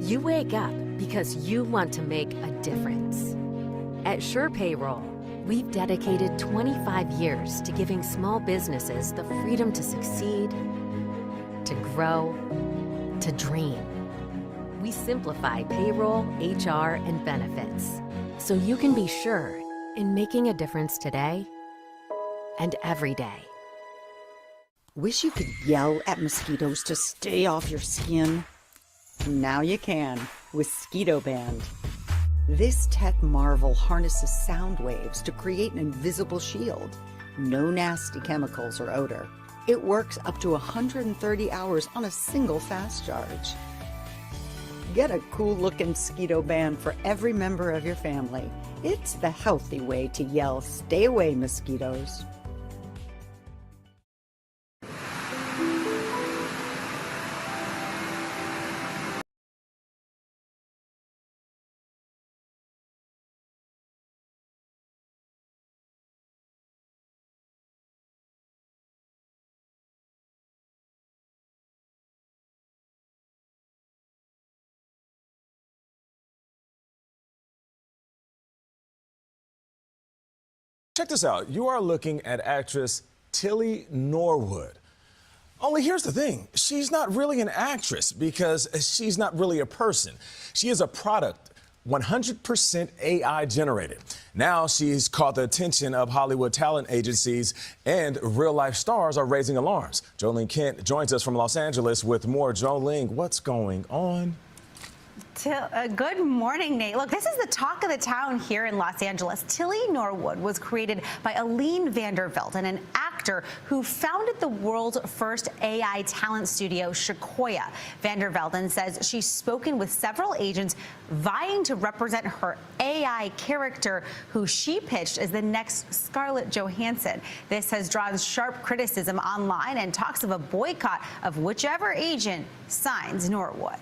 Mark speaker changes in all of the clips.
Speaker 1: You wake up because you want to make a difference. At SurePayroll, we've dedicated 25 years to giving small businesses the freedom to succeed, to grow, to dream. We simplify payroll, HR, and benefits so you can be sure in making a difference today and every day.
Speaker 2: Wish you could yell at mosquitoes to stay off your skin? Now you can with Skeeto Band. This tech marvel harnesses sound waves to create an invisible shield. No nasty chemicals or odor. It works up to 130 hours on a single fast charge. Get a cool-looking Skeeto Band for every member of your family. It's the healthy way to yell, "Stay away, mosquitoes."
Speaker 3: Check this out. You are looking at actress Tilly Norwood. Only here's the thing. She's not really an actress because she's not really a person. She is a product, 100% AI generated. Now she's caught the attention of Hollywood talent agencies, and real-life stars are raising alarms. Jolene Kent joins us from Los Angeles with more. Jolene, what's going on?
Speaker 4: Good morning, Nate. Look, this is the talk of the town here in Los Angeles. Tilly Norwood was created by Aline Vandervelden, an actor who founded the world's first AI talent studio, Sequoia. Vandervelden says she's spoken with several agents vying to represent her AI character, who she pitched as the next Scarlett Johansson. This has drawn sharp criticism online and talks of a boycott of whichever agent signs Norwood.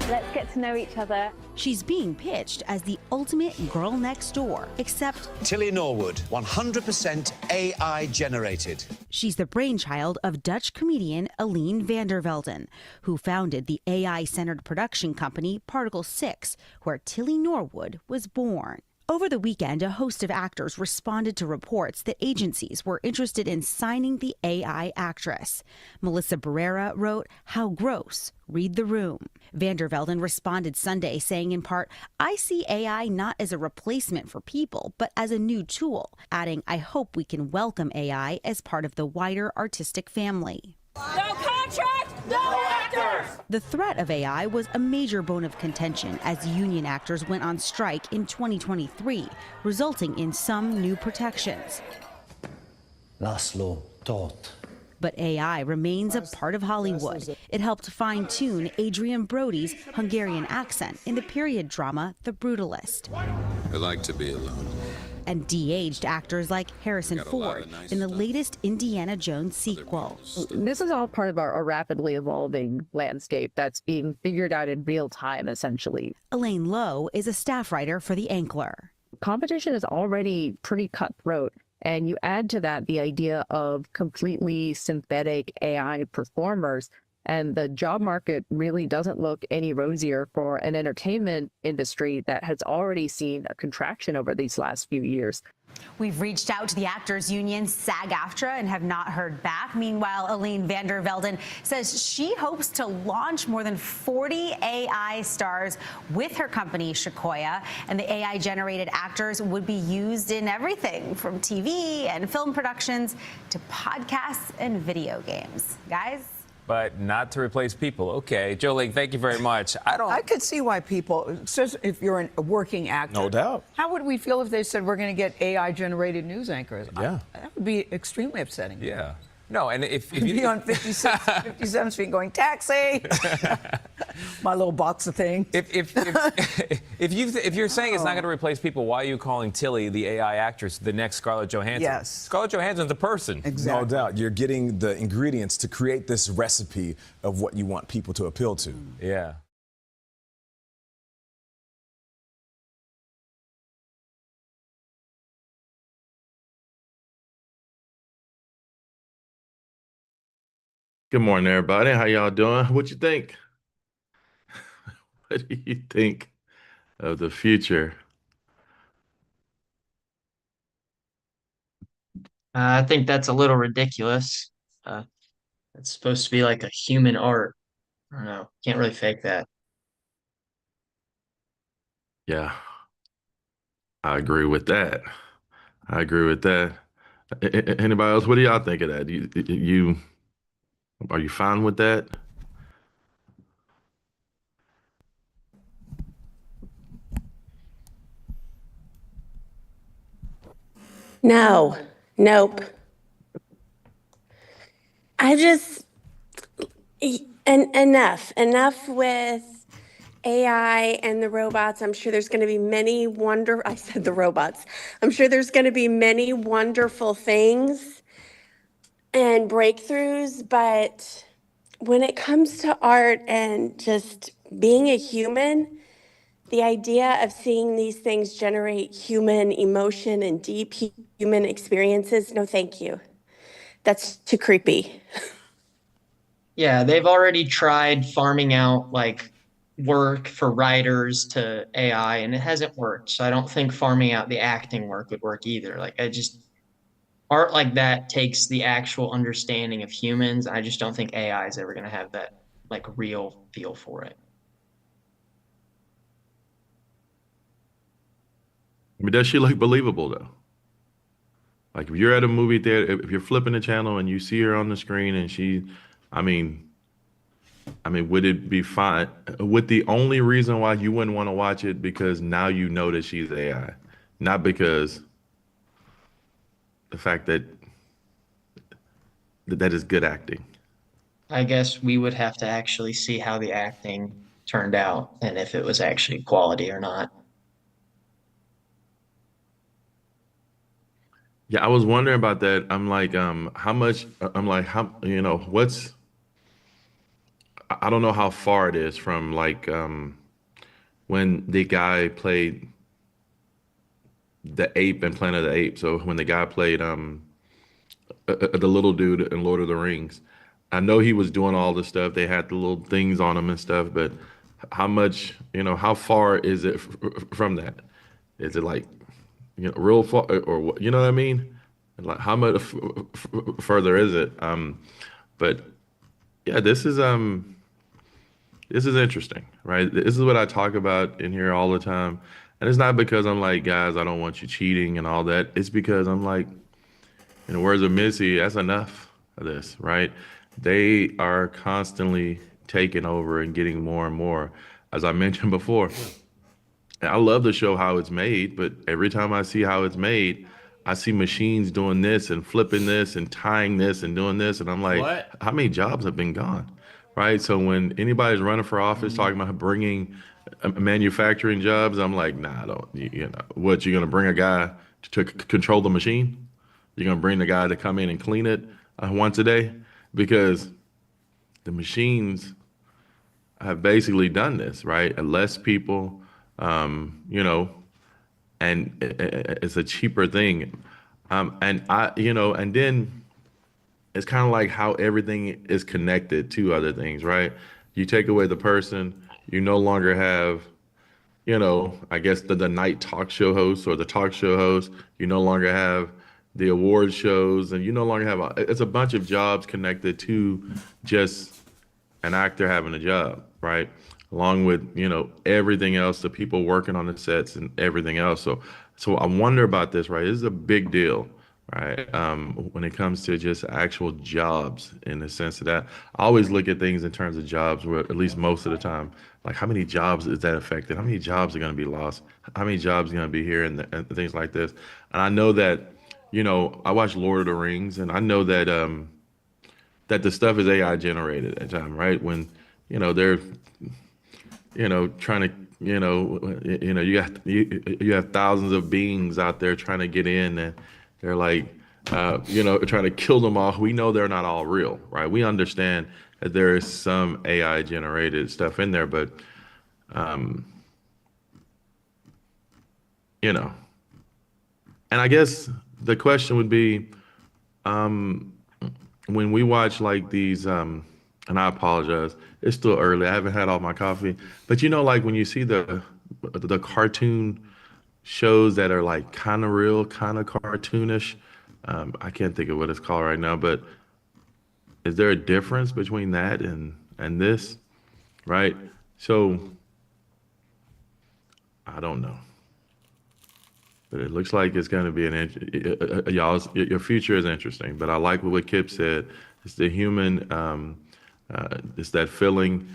Speaker 5: Let's get to know each other.
Speaker 4: She's being pitched as the ultimate girl next door, except
Speaker 6: Tilly Norwood, 100% AI generated.
Speaker 4: she's the brainchild of Dutch comedian Aline Vandervelden, who founded the AI-centered production company Particle 6, where Tilly Norwood was born. Over the weekend, a host of actors responded to reports that agencies were interested in signing the AI actress. Melissa Barrera wrote, "How gross. Read the room." Vandervelden responded Sunday saying in part, "I see AI not as a replacement for people, but as a new tool," adding, "I hope we can welcome AI as part of the wider artistic family."
Speaker 7: No contract, no actors!
Speaker 4: The threat of AI was a major bone of contention as union actors went on strike in 2023, resulting in some new protections.
Speaker 8: Laszlo taught.
Speaker 4: But AI remains a part of Hollywood. It helped fine-tune Adrian Brody's Hungarian accent in the period drama The Brutalist.
Speaker 9: I like to be alone.
Speaker 4: And de-aged actors like Harrison Ford in the latest Indiana Jones sequel.
Speaker 10: This is all part of our rapidly evolving landscape that's being figured out in real time, essentially.
Speaker 4: Elaine Lowe is a staff writer for The Ankler.
Speaker 10: Competition is already pretty cutthroat. And you add to that the idea of completely synthetic AI performers, and the job market really doesn't look any rosier for an entertainment industry that has already seen a contraction over these last few years.
Speaker 4: We've reached out to the actors union SAG-AFTRA and have not heard back. Meanwhile, Aline Vandervelden says she hopes to launch more than 40 AI stars with her company, Sequoia, and the AI-generated actors would be used in everything from TV and film productions to podcasts and video games. Guys?
Speaker 11: But not to replace people. Okay, Jolene, thank you very much. I
Speaker 12: could see why people, if you're a working actor.
Speaker 3: No doubt.
Speaker 12: How would we feel if they said we're going to get AI-generated news anchors?
Speaker 3: Yeah.
Speaker 12: That would be extremely upsetting.
Speaker 11: Yeah. No, and if
Speaker 12: You'd
Speaker 11: you
Speaker 12: be on 57th Street going, taxi! My little box of things.
Speaker 11: if you're saying it's not going to replace people, why are you calling Tilly, the AI actress, the next Scarlett Johansson?
Speaker 12: Yes.
Speaker 11: Scarlett Johansson's a person.
Speaker 12: Exactly.
Speaker 3: No doubt. You're getting the ingredients to create this recipe of what you want people to appeal to.
Speaker 11: Yeah.
Speaker 13: Good morning, everybody. How y'all doing? What you think?
Speaker 5: What do you think of the future?
Speaker 13: I think that's a little ridiculous. Uh, it's supposed to be like a human art. I don't know. Can't really fake that.
Speaker 5: Yeah, I agree with that. I agree with that. Anybody else? What do y'all think of that? You are you fine with that?
Speaker 14: No, nope. I just enough with AI and the robots. I'm sure there's going to be many I said the robots. I'm sure there's going to be many wonderful things and breakthroughs, but when it comes to art and just being a human, the idea of seeing these things generate human emotion and deep human experiences, no, thank you. That's too creepy.
Speaker 13: Yeah, they've already tried farming out like work for writers to AI and it hasn't worked. So I don't think farming out the acting work would work either. Like I just art like that takes the actual understanding of humans. I just don't think AI is ever going to have that like real feel for it.
Speaker 5: I mean, does she look believable though? Like if you're at a movie theater, if you're flipping the channel and you see her on the screen and I mean, would it be fine? Would the only reason why you wouldn't want to watch it because now you know that she's AI, not because the fact that that is good acting.
Speaker 13: I guess we would have to actually see how the acting turned out and if it was actually quality or not.
Speaker 5: Yeah, I was wondering about that. I'm like, how much? I'm like, how? What's? I don't know how far it is from like when the guy played the ape in Planet of the Apes. So when the guy played the little dude in Lord of the Rings, I know he was doing all the stuff. They had the little things on him and stuff, but how much? How far is it from that? Is it like real far or what? You know what I mean? Like how much further is it? But yeah, this is interesting, right? This is what I talk about in here all the time. And it's not because I'm like, guys, I don't want you cheating and all that. It's because I'm like, in the words of Missy, that's enough of this, right? They are constantly taking over and getting more and more. As I mentioned before, I love the show how it's made, but every time I see how it's made, I see machines doing this and flipping this and tying this and doing this. And I'm like, how many jobs have been gone? Right. So when anybody's running for office talking about bringing manufacturing jobs, I'm like, nah, I don't, what, you're going to bring a guy to control the machine? You're going to bring the guy to come in and clean it once a day? Because the machines have basically done this, right? And less people, and it's a cheaper thing. And then it's kind of like how everything is connected to other things, right? You take away the person, you no longer have, I guess the night talk show host or the talk show host. You no longer have the award shows, and you no longer have it's a bunch of jobs connected to just an actor having a job, right? Along with, everything else, the people working on the sets and everything else. So I wonder about this, right? This is a big deal, right? When it comes to just actual jobs in the sense of that. I always look at things in terms of jobs, where at least most of the time, like how many jobs is that affected? How many jobs are going to be lost? How many jobs are going to be here and things like this? And I know that, I watch Lord of the Rings, and I know that that the stuff is AI generated at the time, right? When, they're, trying to, you have thousands of beings out there trying to get in, and they're like, trying to kill them all. We know they're not all real, right? We understand that there is some AI generated stuff in there, but, and I guess the question would be, when we watch like these and I apologize. It's still early. I haven't had all my coffee. But like when you see the cartoon shows that are like kind of real, kind of cartoonish, I can't think of what it's called right now, but is there a difference between that and this, right? So I don't know. But it looks like it's going to be your future is interesting. But I like what Kip said. It's the human, it's that feeling,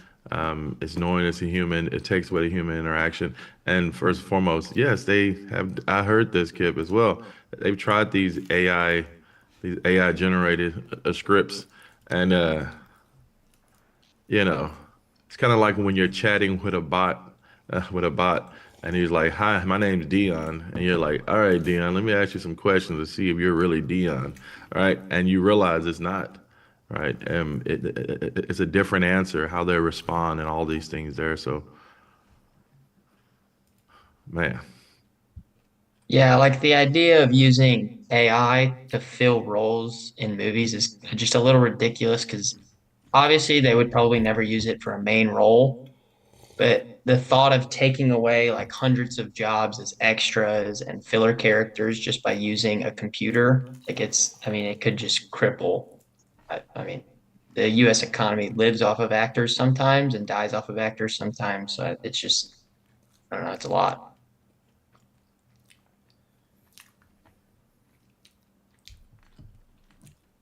Speaker 5: it's knowing it's a human. It takes away the human interaction. And first and foremost, yes, they have. I heard this, Kip, as well. They've tried these AI generated scripts, and it's kind of like when you're chatting with a bot, and he's like, "Hi, my name's Dion," and you're like, "All right, Dion, let me ask you some questions to see if you're really Dion," right? And you realize it's not, right? It's a different answer, how they respond, and all these things there. So, man.
Speaker 13: Yeah, like the idea of using AI to fill roles in movies is just a little ridiculous because obviously they would probably never use it for a main role. But the thought of taking away like hundreds of jobs as extras and filler characters just by using a computer, like it could just cripple. I mean, the US economy lives off of actors sometimes and dies off of actors sometimes. So it's just, I don't know, it's a lot.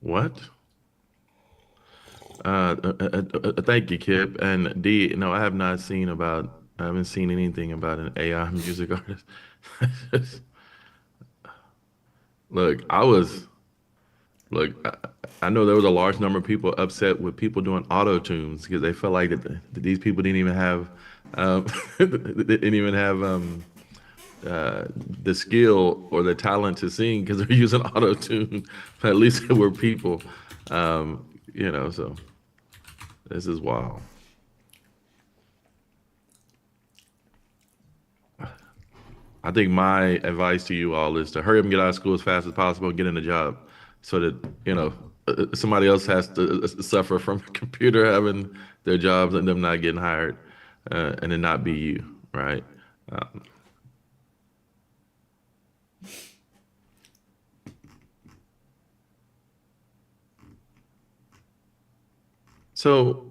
Speaker 5: What? Thank you, Kip. And D, no, I haven't seen anything about an AI music artist. Look, I know there was a large number of people upset with people doing auto tunes because they felt like that these people didn't even have, the skill or the talent to sing because they're using auto tune. At least there were people, so this is wild. I think my advice to you all is to hurry up and get out of school as fast as possible and get in a job so that, somebody else has to suffer from a computer having their jobs and them not getting hired, and it not be you, right? So,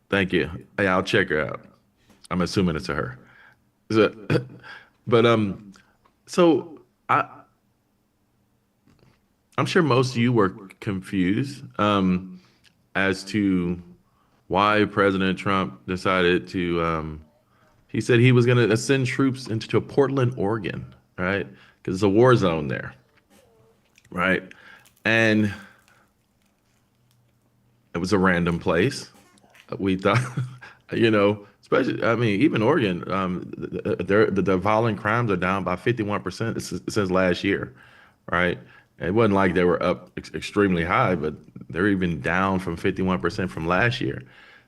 Speaker 5: thank you. Hey, I'll check her out. I'm assuming it's a her. But so I'm sure most of you were confused as to why President Trump decided to. He said he was going to send troops into Portland, Oregon, right? Because it's a war zone there. Right. And it was a random place. We thought, especially, even Oregon, the violent crimes are down by 51% since last year. Right. It wasn't like they were up extremely high, but they're even down from 51% from last year.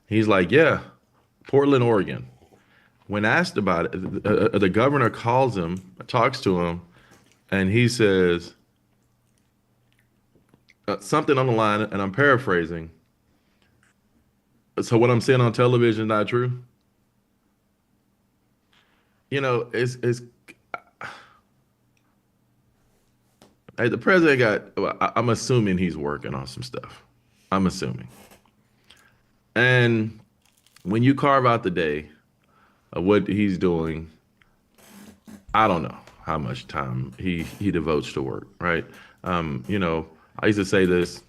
Speaker 5: He's like, yeah, Portland, Oregon. When asked about it, the governor calls him, talks to him, and he says, something on the line, and I'm paraphrasing. So what I'm seeing on television is not true. It's hey, the president I'm assuming he's working on some stuff. I'm assuming. And when you carve out the day of what he's doing, I don't know how much time he devotes to work, right? I used to say this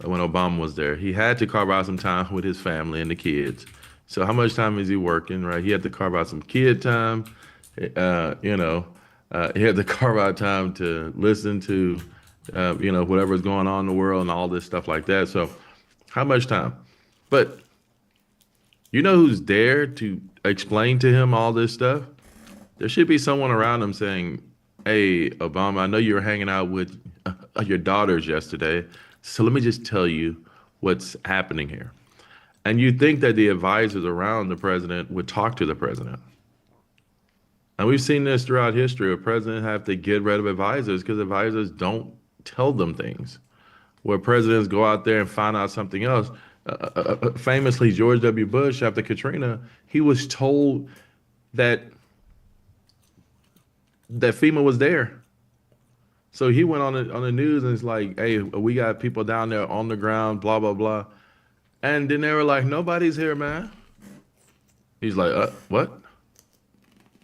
Speaker 5: when Obama was there. He had to carve out some time with his family and the kids. So how much time is he working, right? He had to carve out some kid time. He had to carve out time to listen to, whatever's going on in the world and all this stuff like that. So how much time? But who's there to explain to him all this stuff? There should be someone around him saying, hey, Obama, I know you were hanging out with your daughters yesterday. So let me just tell you what's happening here. And you'd think that the advisors around the president would talk to the president. And we've seen this throughout history. A president have to get rid of advisors because advisors don't tell them things, where presidents go out there and find out something else. Famously, George W. Bush, after Katrina, he was told that FEMA was there. So he went on the news and it's like, hey, we got people down there on the ground, blah, blah, blah. And then they were like, nobody's here, man. He's like, what?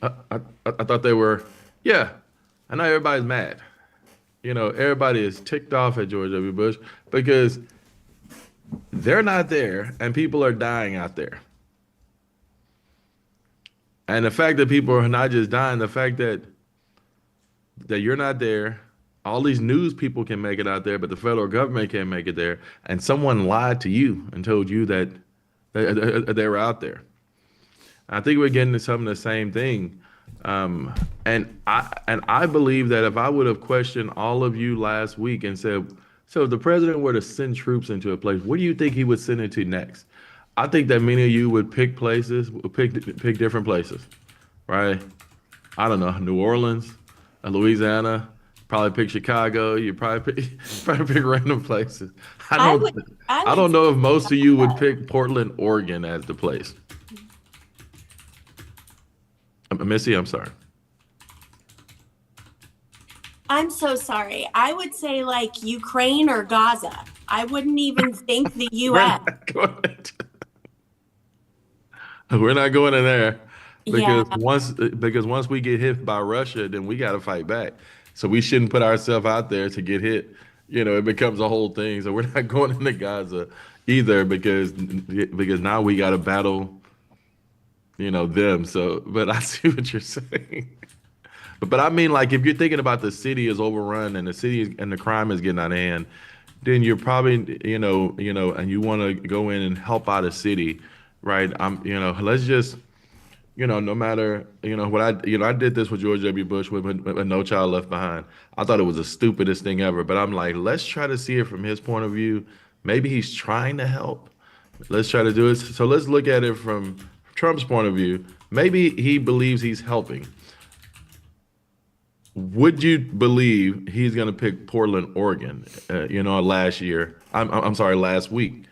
Speaker 5: I thought they were, yeah. I know everybody's mad. You know, everybody is ticked off at George W. Bush because they're not there and people are dying out there. And the fact that people are not just dying, the fact that you're not there, all these news people can make it out there, but the federal government can't make it there. And someone lied to you and told you that they were out there. I think we're getting to some of the same thing. And I believe that if I would have questioned all of you last week and said, so if the president were to send troops into a place, where do you think he would send it to next? I think that many of you would pick places, pick different places, right? I don't know, New Orleans, Louisiana, probably pick Chicago. You probably pick random places. I don't know if most of you would pick Portland, Oregon as the place. Missy, I'm sorry.
Speaker 14: I'm so sorry. I would say like Ukraine or Gaza. I wouldn't even think the U.S.
Speaker 5: We're not going in there because
Speaker 14: Yeah.
Speaker 5: once we get hit by Russia, then we got to fight back. So we shouldn't put ourselves out there to get hit. You know, it becomes a whole thing. So we're not going into Gaza either because now we got to battle, you know, them. So, but I see what you're saying. But I mean, like, if you're thinking about the city is overrun and the city and the crime is getting out of hand, then you're probably, you know, and you want to go in and help out a city, right? Let's just, no matter, I did this with George W. Bush with No Child Left Behind. I thought it was the stupidest thing ever, but I'm like, let's try to see it from his point of view. Maybe he's trying to help. Let's try to do it. So let's look at it from Trump's point of view. Maybe he believes he's helping. Would you believe he's going to pick Portland, Oregon, last week?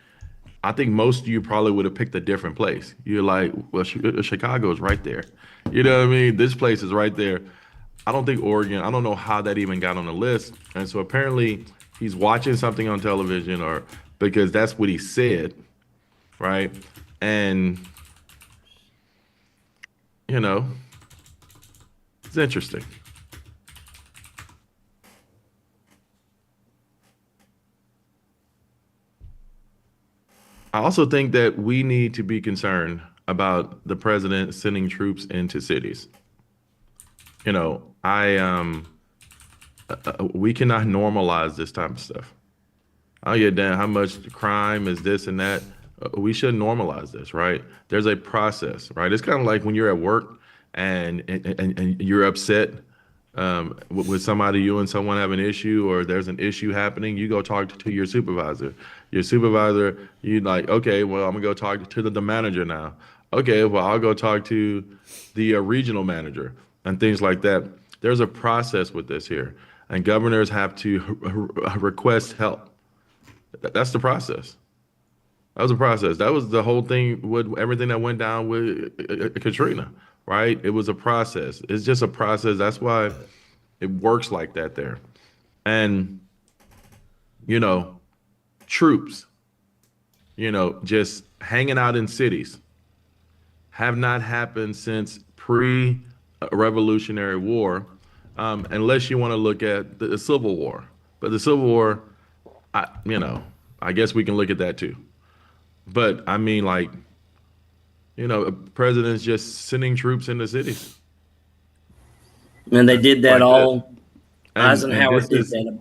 Speaker 5: I think most of you probably would have picked a different place. You're like, well, Chicago is right there. You know what I mean? This place is right there. I don't think Oregon, I don't know how that even got on the list. And so apparently he's watching something on television or because that's what he said, right? And, it's interesting. I also think that we need to be concerned about the president sending troops into cities. We cannot normalize this type of stuff. I don't give a damn how much crime is this and that. We should normalize this, right? There's a process, right? It's kind of like when you're at work and you're upset with somebody, you and someone have an issue or there's an issue happening, you go talk to your supervisor. Your supervisor, you like, okay, well, I'm gonna go talk to the manager now. Okay, well, I'll go talk to the regional manager and things like that. There's a process with this here, and governors have to request help. That's the process. That was a process. That was the whole thing with everything that went down with Katrina, right? It was a process. It's just a process. That's why it works like that there. And, troops, just hanging out in cities have not happened since pre-Revolutionary War, unless you want to look at the Civil War. But the Civil War, I guess we can look at that too. But I mean, presidents just sending troops into cities.
Speaker 15: And they did that
Speaker 5: Like
Speaker 15: all. Eisenhower did that.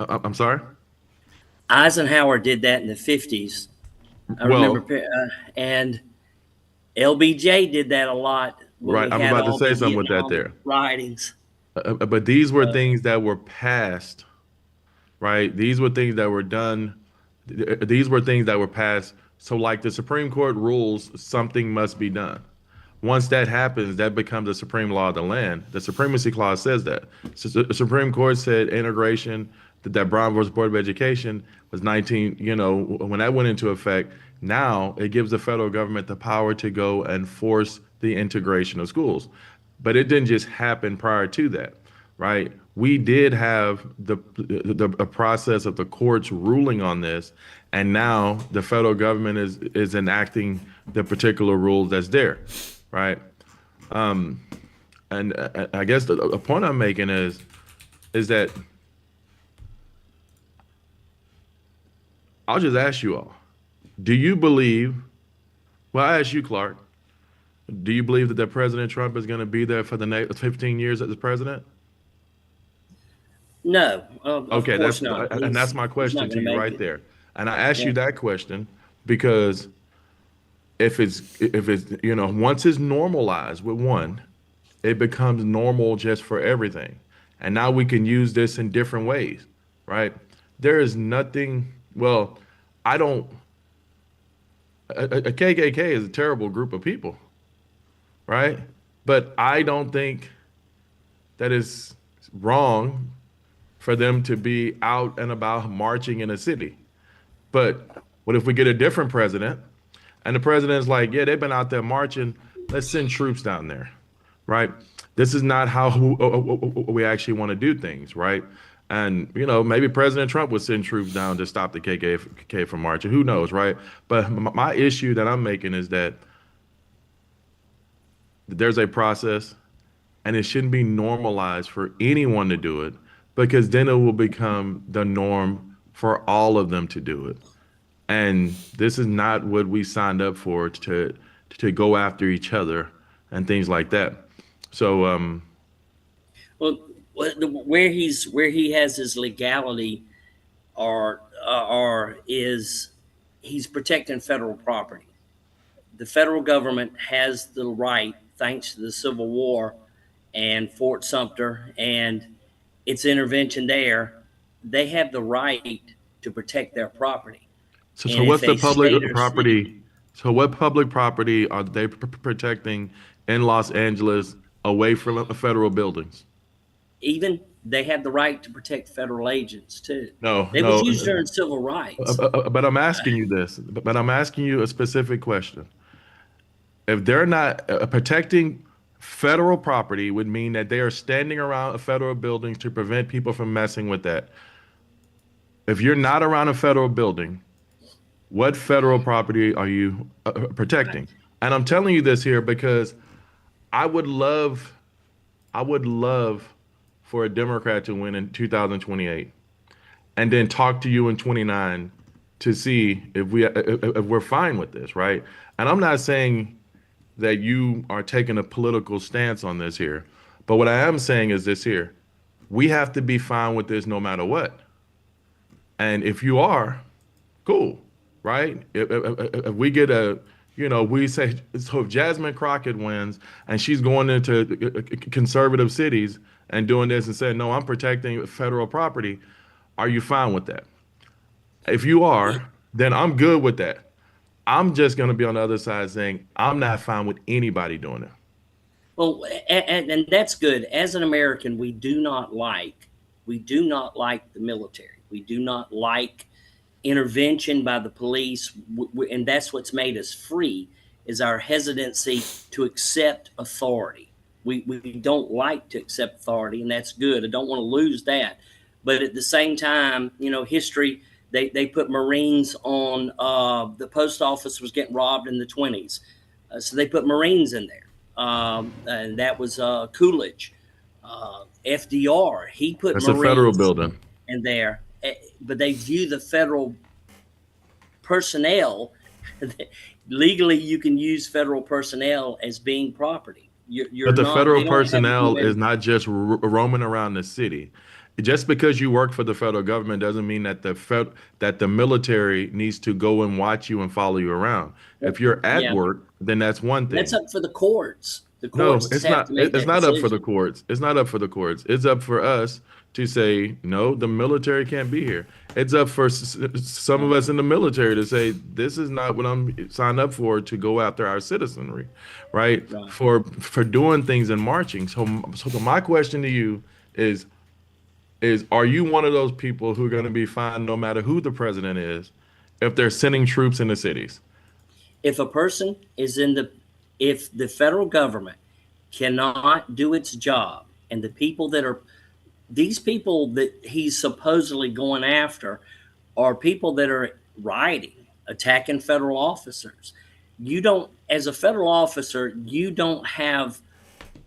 Speaker 5: I'm sorry?
Speaker 15: Eisenhower did that in the 50s. I remember, and LBJ did that a lot.
Speaker 5: Right, I'm about to say something with that there.
Speaker 15: Writings.
Speaker 5: But these were things that were passed, right? These were things that were done. These were things that were passed. So like the Supreme Court rules, something must be done. Once that happens, that becomes the supreme law of the land. The supremacy clause says that. So the Supreme Court said integration, that Brown versus Board of Education was 19, when that went into effect, now it gives the federal government the power to go and force the integration of schools. But it didn't just happen prior to that, right? We did have a process of the courts ruling on this, and now the federal government is enacting the particular rule that's there, right? And I guess the point I'm making is that I'll just ask you all, do you believe, well, I ask you, Clark, do you believe that President Trump is going to be there for the next 15 years as president?
Speaker 15: No.
Speaker 5: Okay, that's my question to you right there. And I ask you that question because if it's once it's normalized with one, it becomes normal just for everything. And now we can use this in different ways, right? There is nothing, well, a KKK is a terrible group of people, right? But I don't think that it's wrong for them to be out and about marching in a city. But what if we get a different president and the president's like, yeah, they've been out there marching, let's send troops down there, right? This is not how we actually want to do things, right? And, maybe President Trump would send troops down to stop the KKK from marching. Who knows, right? But my issue that I'm making is that there's a process and it shouldn't be normalized for anyone to do it, because then it will become the norm for all of them to do it. And this is not what we signed up for, to go after each other and things like that. So,
Speaker 15: well, where he has his legality is he's protecting federal property. The federal government has the right, thanks to the Civil War and Fort Sumter and its intervention there, they have the right to protect their property.
Speaker 5: So what's the public property? So what public property are they protecting in Los Angeles away from federal buildings?
Speaker 15: Even they have the right to protect federal agents too.
Speaker 5: No,
Speaker 15: they was used during civil rights.
Speaker 5: But I'm asking you this. But I'm asking you a specific question. If they're not protecting federal property, would mean that they are standing around a federal building to prevent people from messing with that. If you're not around a federal building, what federal property are you protecting? And I'm telling you this here because I would love for a Democrat to win in 2028 and then talk to you in 29 to see if we're fine with this, right? And I'm not saying that you are taking a political stance on this here, but what I am saying is this here: we have to be fine with this no matter what. And if you are, cool, right? If we get we say, so if Jasmine Crockett wins and she's going into conservative cities and doing this and saying, no, I'm protecting federal property, are you fine with that? If you are, then I'm good with that. I'm just going to be on the other side saying I'm not fine with anybody doing it.
Speaker 15: Well, and that's good. As an American, we do not like the military. We do not like intervention by the police, and that's what's made us free, is our hesitancy to accept authority. We don't like to accept authority, and that's good. I don't want to lose that. But at the same time, history, they put Marines on, the post office was getting robbed in the 20s. So they put Marines in there. And that was Coolidge. FDR, he put
Speaker 5: Marines.
Speaker 15: That's
Speaker 5: a federal building.
Speaker 15: In there. But they view the federal personnel, legally you can use federal personnel as being property.
Speaker 5: But the federal personnel is not just roaming around the city. Just because you work for the federal government doesn't mean that the military needs to go and watch you and follow you around. If you're at work, then that's one thing.
Speaker 15: That's up for the courts.
Speaker 5: No, it's not. It's not up for the courts. It's not up for the courts. It's up for us to say, no, the military can't be here. It's up for some of us in the military to say, this is not what I'm signed up for, to go after our citizenry, right? For doing things and marching. So my question to you is are you one of those people who are going to be fine no matter who the president is if they're sending troops into cities?
Speaker 15: If a person is if the federal government cannot do its job, and these people that he's supposedly going after are people that are rioting, attacking federal officers. You don't, as a federal officer, you don't have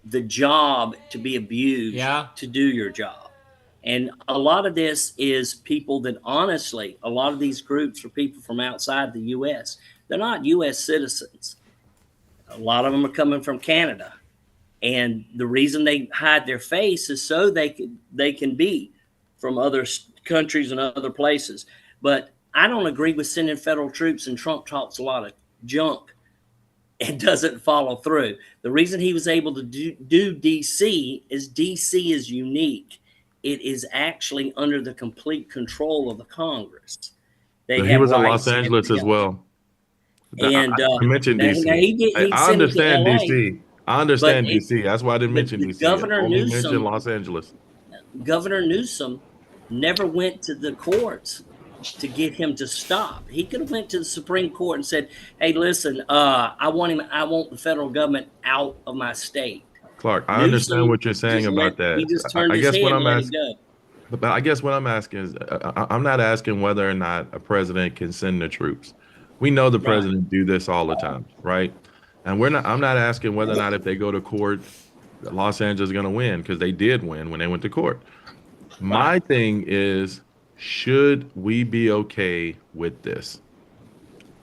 Speaker 15: the job to be abused to do your job. And a lot of this is people that honestly, a lot of these groups are people from outside the U.S. They're not U.S. citizens. A lot of them are coming from Canada. And the reason they hide their face is so they can be from other countries and other places. But I don't agree with sending federal troops, and Trump talks a lot of junk and doesn't follow through. The reason he was able to do D.C. is unique. It is actually under the complete control of the Congress.
Speaker 5: He was in Los Angeles as well.
Speaker 15: And
Speaker 5: I mentioned D.C. I understand D.C. I understand D.C. That's why I didn't mention D.C.
Speaker 15: Governor Newsom
Speaker 5: mentioned Los Angeles.
Speaker 15: Governor Newsom never went to the courts to get him to stop. He could have went to the Supreme Court and said, "Hey, listen, I want the federal government out of my state."
Speaker 5: Clark, I understand what you're saying about that.
Speaker 15: He just turned his head and let it go.
Speaker 5: But I guess what I'm asking is, I'm not asking whether or not a president can send the troops. We know the president do this all the time, right? And I'm not asking whether or not if they go to court, Los Angeles is going to win, because they did win when they went to court. My thing is, should we be okay with this?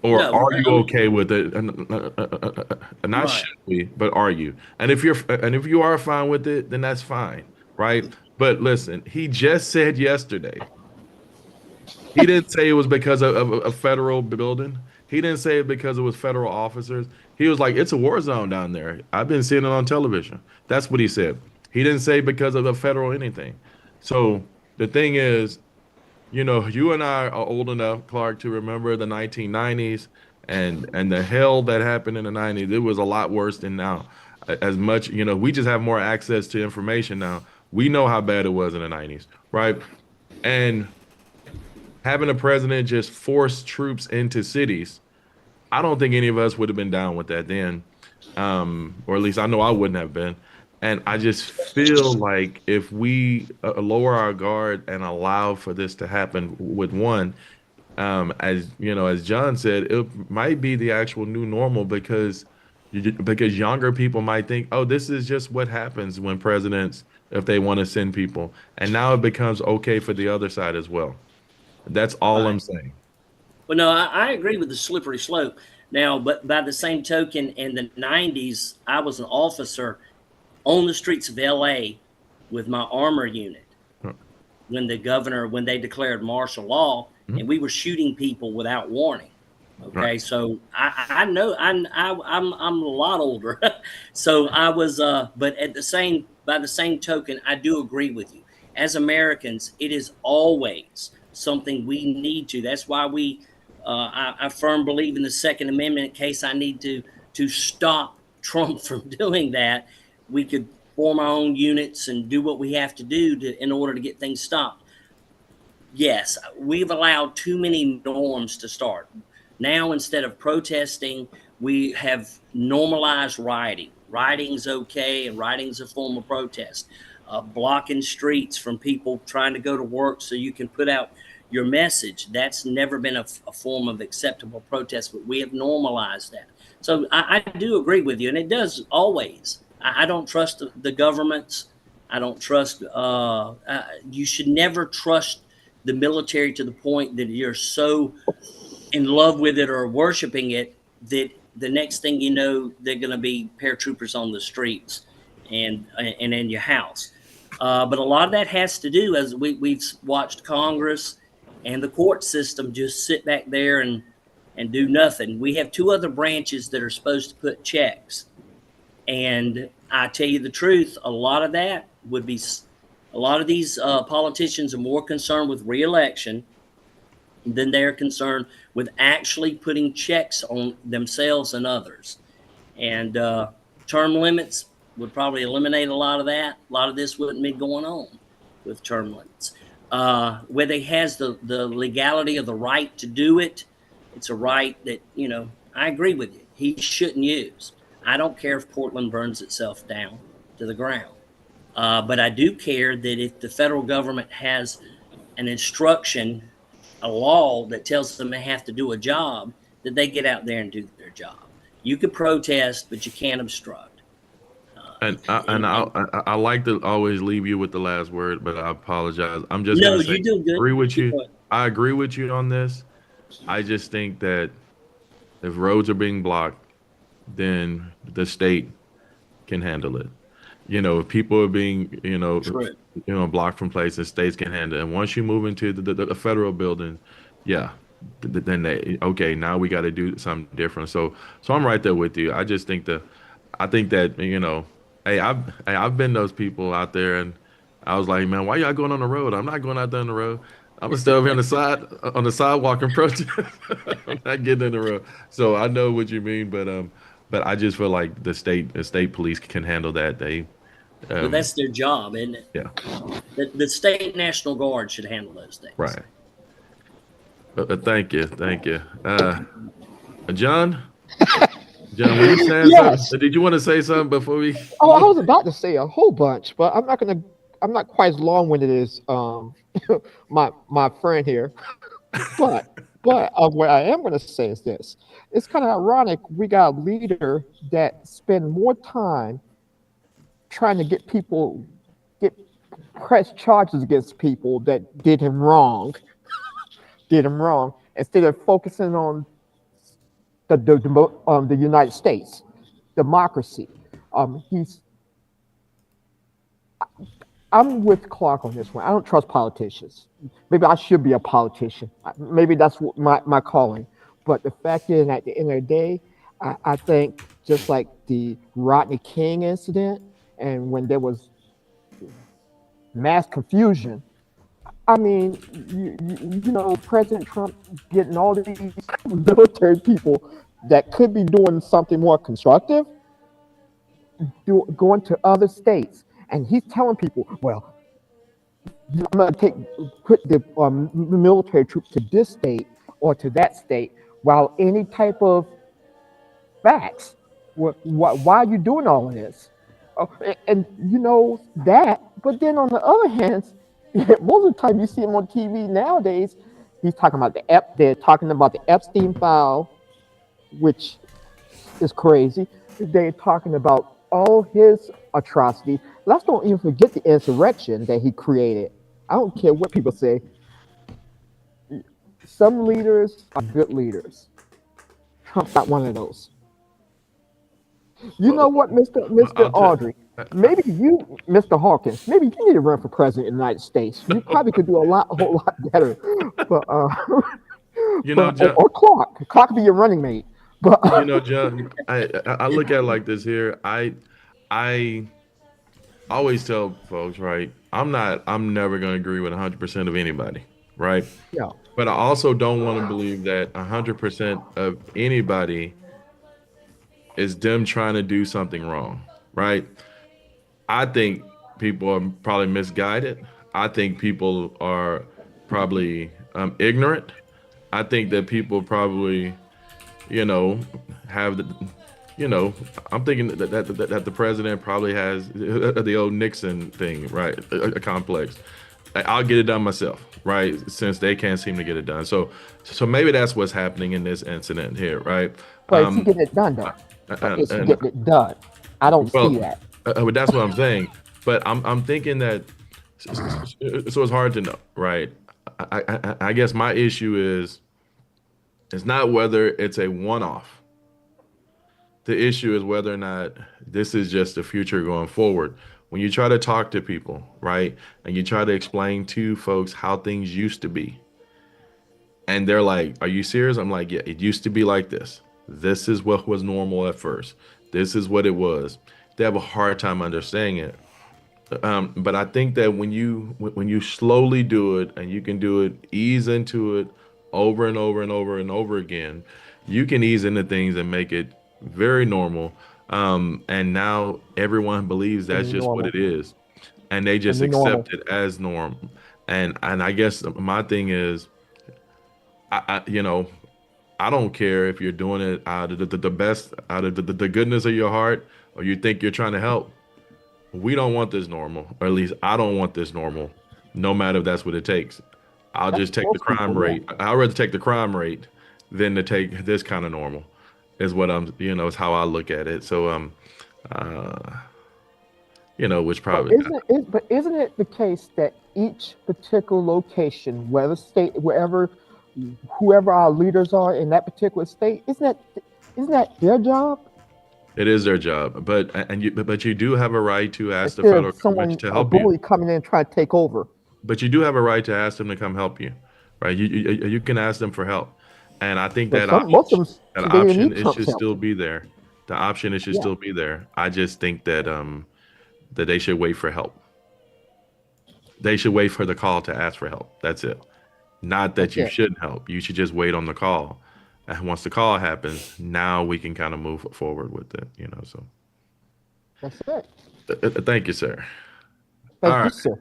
Speaker 5: Or are you okay with it? Not should we, but are you? And if you are fine with it, then that's fine, right? But listen, he just said yesterday, he didn't say it was because of a federal building. He didn't say it because it was federal officers. He was like, it's a war zone down there. I've been seeing it on television. That's what he said. He didn't say because of the federal anything. So the thing is, you know, you and I are old enough, Clark, to remember the 1990s and the hell that happened in the 90s. It was a lot worse than now. As much, you know, we just have more access to information now. We know how bad it was in the 90s, right? And having a president just force troops into cities, I don't think any of us would have been down with that then. Or at least I know I wouldn't have been. And I just feel like if we lower our guard and allow for this to happen with one, as you know, as John said, it might be the actual new normal, because younger people might think, oh, this is just what happens when presidents, if they want to send people. And now it becomes okay for the other side as well. That's all I'm saying.
Speaker 15: Well, no, I agree with the slippery slope. Now, but by the same token, in the 90s, I was an officer on the streets of LA with my armor unit when they declared martial law, and we were shooting people without warning. Okay, so I know I'm a lot older, so I was. But by the same token, I do agree with you. As Americans, it is always something we need to. That's why I firmly believe in the Second Amendment. In case I need to stop Trump from doing that, we could form our own units and do what we have to do in order to get things stopped. Yes, we've allowed too many norms to start. Now, instead of protesting, we have normalized rioting. Rioting's okay, and rioting's a form of protest. Blocking streets from people trying to go to work so you can put out your message, that's never been a form of acceptable protest, but we have normalized that. So I do agree with you, and it does always. I don't trust the governments. I don't trust, you should never trust the military to the point that you're so in love with it or worshiping it that the next thing you know, they're going to be paratroopers on the streets and in your house. But a lot of that has to do, as we've watched Congress and the court system just sit back there and do nothing. We have two other branches that are supposed to put checks. And I tell you the truth, a lot of that would be A lot of these politicians are more concerned with reelection than they're concerned with actually putting checks on themselves and others. And term limits would probably eliminate a lot of that. A lot of this wouldn't be going on with term limits. Whether he has the legality of the right to do it, it's a right that, you know, I agree with you. He shouldn't use. I don't care if Portland burns itself down to the ground. But I do care that if the federal government has an instruction, a law that tells them they have to do a job, that they get out there and do their job. You can protest, but you can't obstruct.
Speaker 5: I like to always leave you with the last word, but I apologize. I'm just
Speaker 15: No,
Speaker 5: gonna say,
Speaker 15: you do good.
Speaker 5: agree with
Speaker 15: Keep
Speaker 5: you.
Speaker 15: going.
Speaker 5: I agree with you on this. I just think that if roads are being blocked, then the state can handle it. You know, if people are being, blocked from places, states can handle it. And once you move into the federal building, yeah, then okay, now we got to do something different. So I'm right there with you. I just think I think that, hey, I've been those people out there, and I was like, man, why y'all going on the road? I'm not going out there on the road. I'm gonna stay over here on the sidewalk and protest. I'm not getting in the road. So I know what you mean, but I just feel like the state police can handle that.
Speaker 15: But that's their job, isn't it?
Speaker 5: Yeah.
Speaker 15: The state National Guard should handle those things.
Speaker 5: Right. Thank you. John, were you saying something? Did you want to say something before we?
Speaker 16: Oh, I was about to say a whole bunch, but I'm not quite as long-winded as my friend here. But what I am going to say is this: it's kind of ironic. We got a leader that spend more time trying to press charges against people that did him wrong, instead of focusing on the United States democracy. I'm with Clark on this one. I don't trust politicians. Maybe I should be a politician. Maybe that's my calling. But the fact is, at the end of the day, I think just like the Rodney King incident, and when there was mass confusion, I mean, President Trump getting all these military people that could be doing something more constructive, going to other states. And he's telling people, well, I'm going to put the military troops to this state or to that state, while any type of facts. Why are you doing all of this? And that. But then on the other hand, most of the time you see him on TV nowadays, he's talking about they're talking about the Epstein file, which is crazy. They're talking about all his atrocities. Let's don't even forget the insurrection that he created. I don't care what people say. Some leaders are good leaders. Trump's not one of those. You know what, Mr. Audrey? Maybe you, Mr. Hawkins, maybe you need to run for president of the United States. You probably could do a whole lot better. But
Speaker 5: John,
Speaker 16: or Clark could be your running mate. But
Speaker 5: John, I look at it like this here. I always tell folks, right? I'm never going to agree with 100% of anybody, right?
Speaker 16: Yeah.
Speaker 5: But I also don't want to believe that 100% of anybody is them trying to do something wrong, right? I think people are probably misguided. I think people are probably ignorant. I think that people probably, have I'm thinking that the president probably has the old Nixon thing, right? A complex. I'll get it done myself, right? Since they can't seem to get it done. So maybe that's what's happening in this incident here, right?
Speaker 16: But is he getting it done, though? Is he getting it done? I don't see that.
Speaker 5: But that's what I'm saying. But I'm thinking that, so it's hard to know, right? I guess my issue is, it's not whether it's a one-off. The issue is whether or not this is just the future going forward. When you try to talk to people, right, and you try to explain to folks how things used to be, and they're like, are you serious? I'm like, yeah, it used to be like this. This is what was normal at first. This is what it was. They have a hard time understanding it. But I think that when you slowly do it and you can do it, ease into it over and over and over and over again, you can ease into things and make it very normal. And now everyone believes that's just what it is, and they just accept it as norm. And I guess my thing is, I don't care if you're doing it out of the best, out of the goodness of your heart, or you think you're trying to help. We don't want this normal, or at least I don't want this normal, no matter if that's what it takes. I'll just take the crime rate. I'd rather take the crime rate than to take this kind of normal, is what is how I look at it. So, which probably.
Speaker 16: But isn't it the case that each particular location, whether state, whoever our leaders are in that particular state, isn't that their job?
Speaker 5: It is their job, but you do have a right to ask the federal government to help you.
Speaker 16: Bully coming in and trying to take over.
Speaker 5: But you do have a right to ask them to come help you, right? You can ask them for help, and I think that option should still be there. The option should still be there. I just think that that they should wait for help. They should wait for the call to ask for help. That's it. Not that you shouldn't help. You should just wait on the call. And once the call happens, now we can kind of move forward with it, so.
Speaker 16: That's it.
Speaker 5: Thank you, sir.
Speaker 16: Thank you, sir.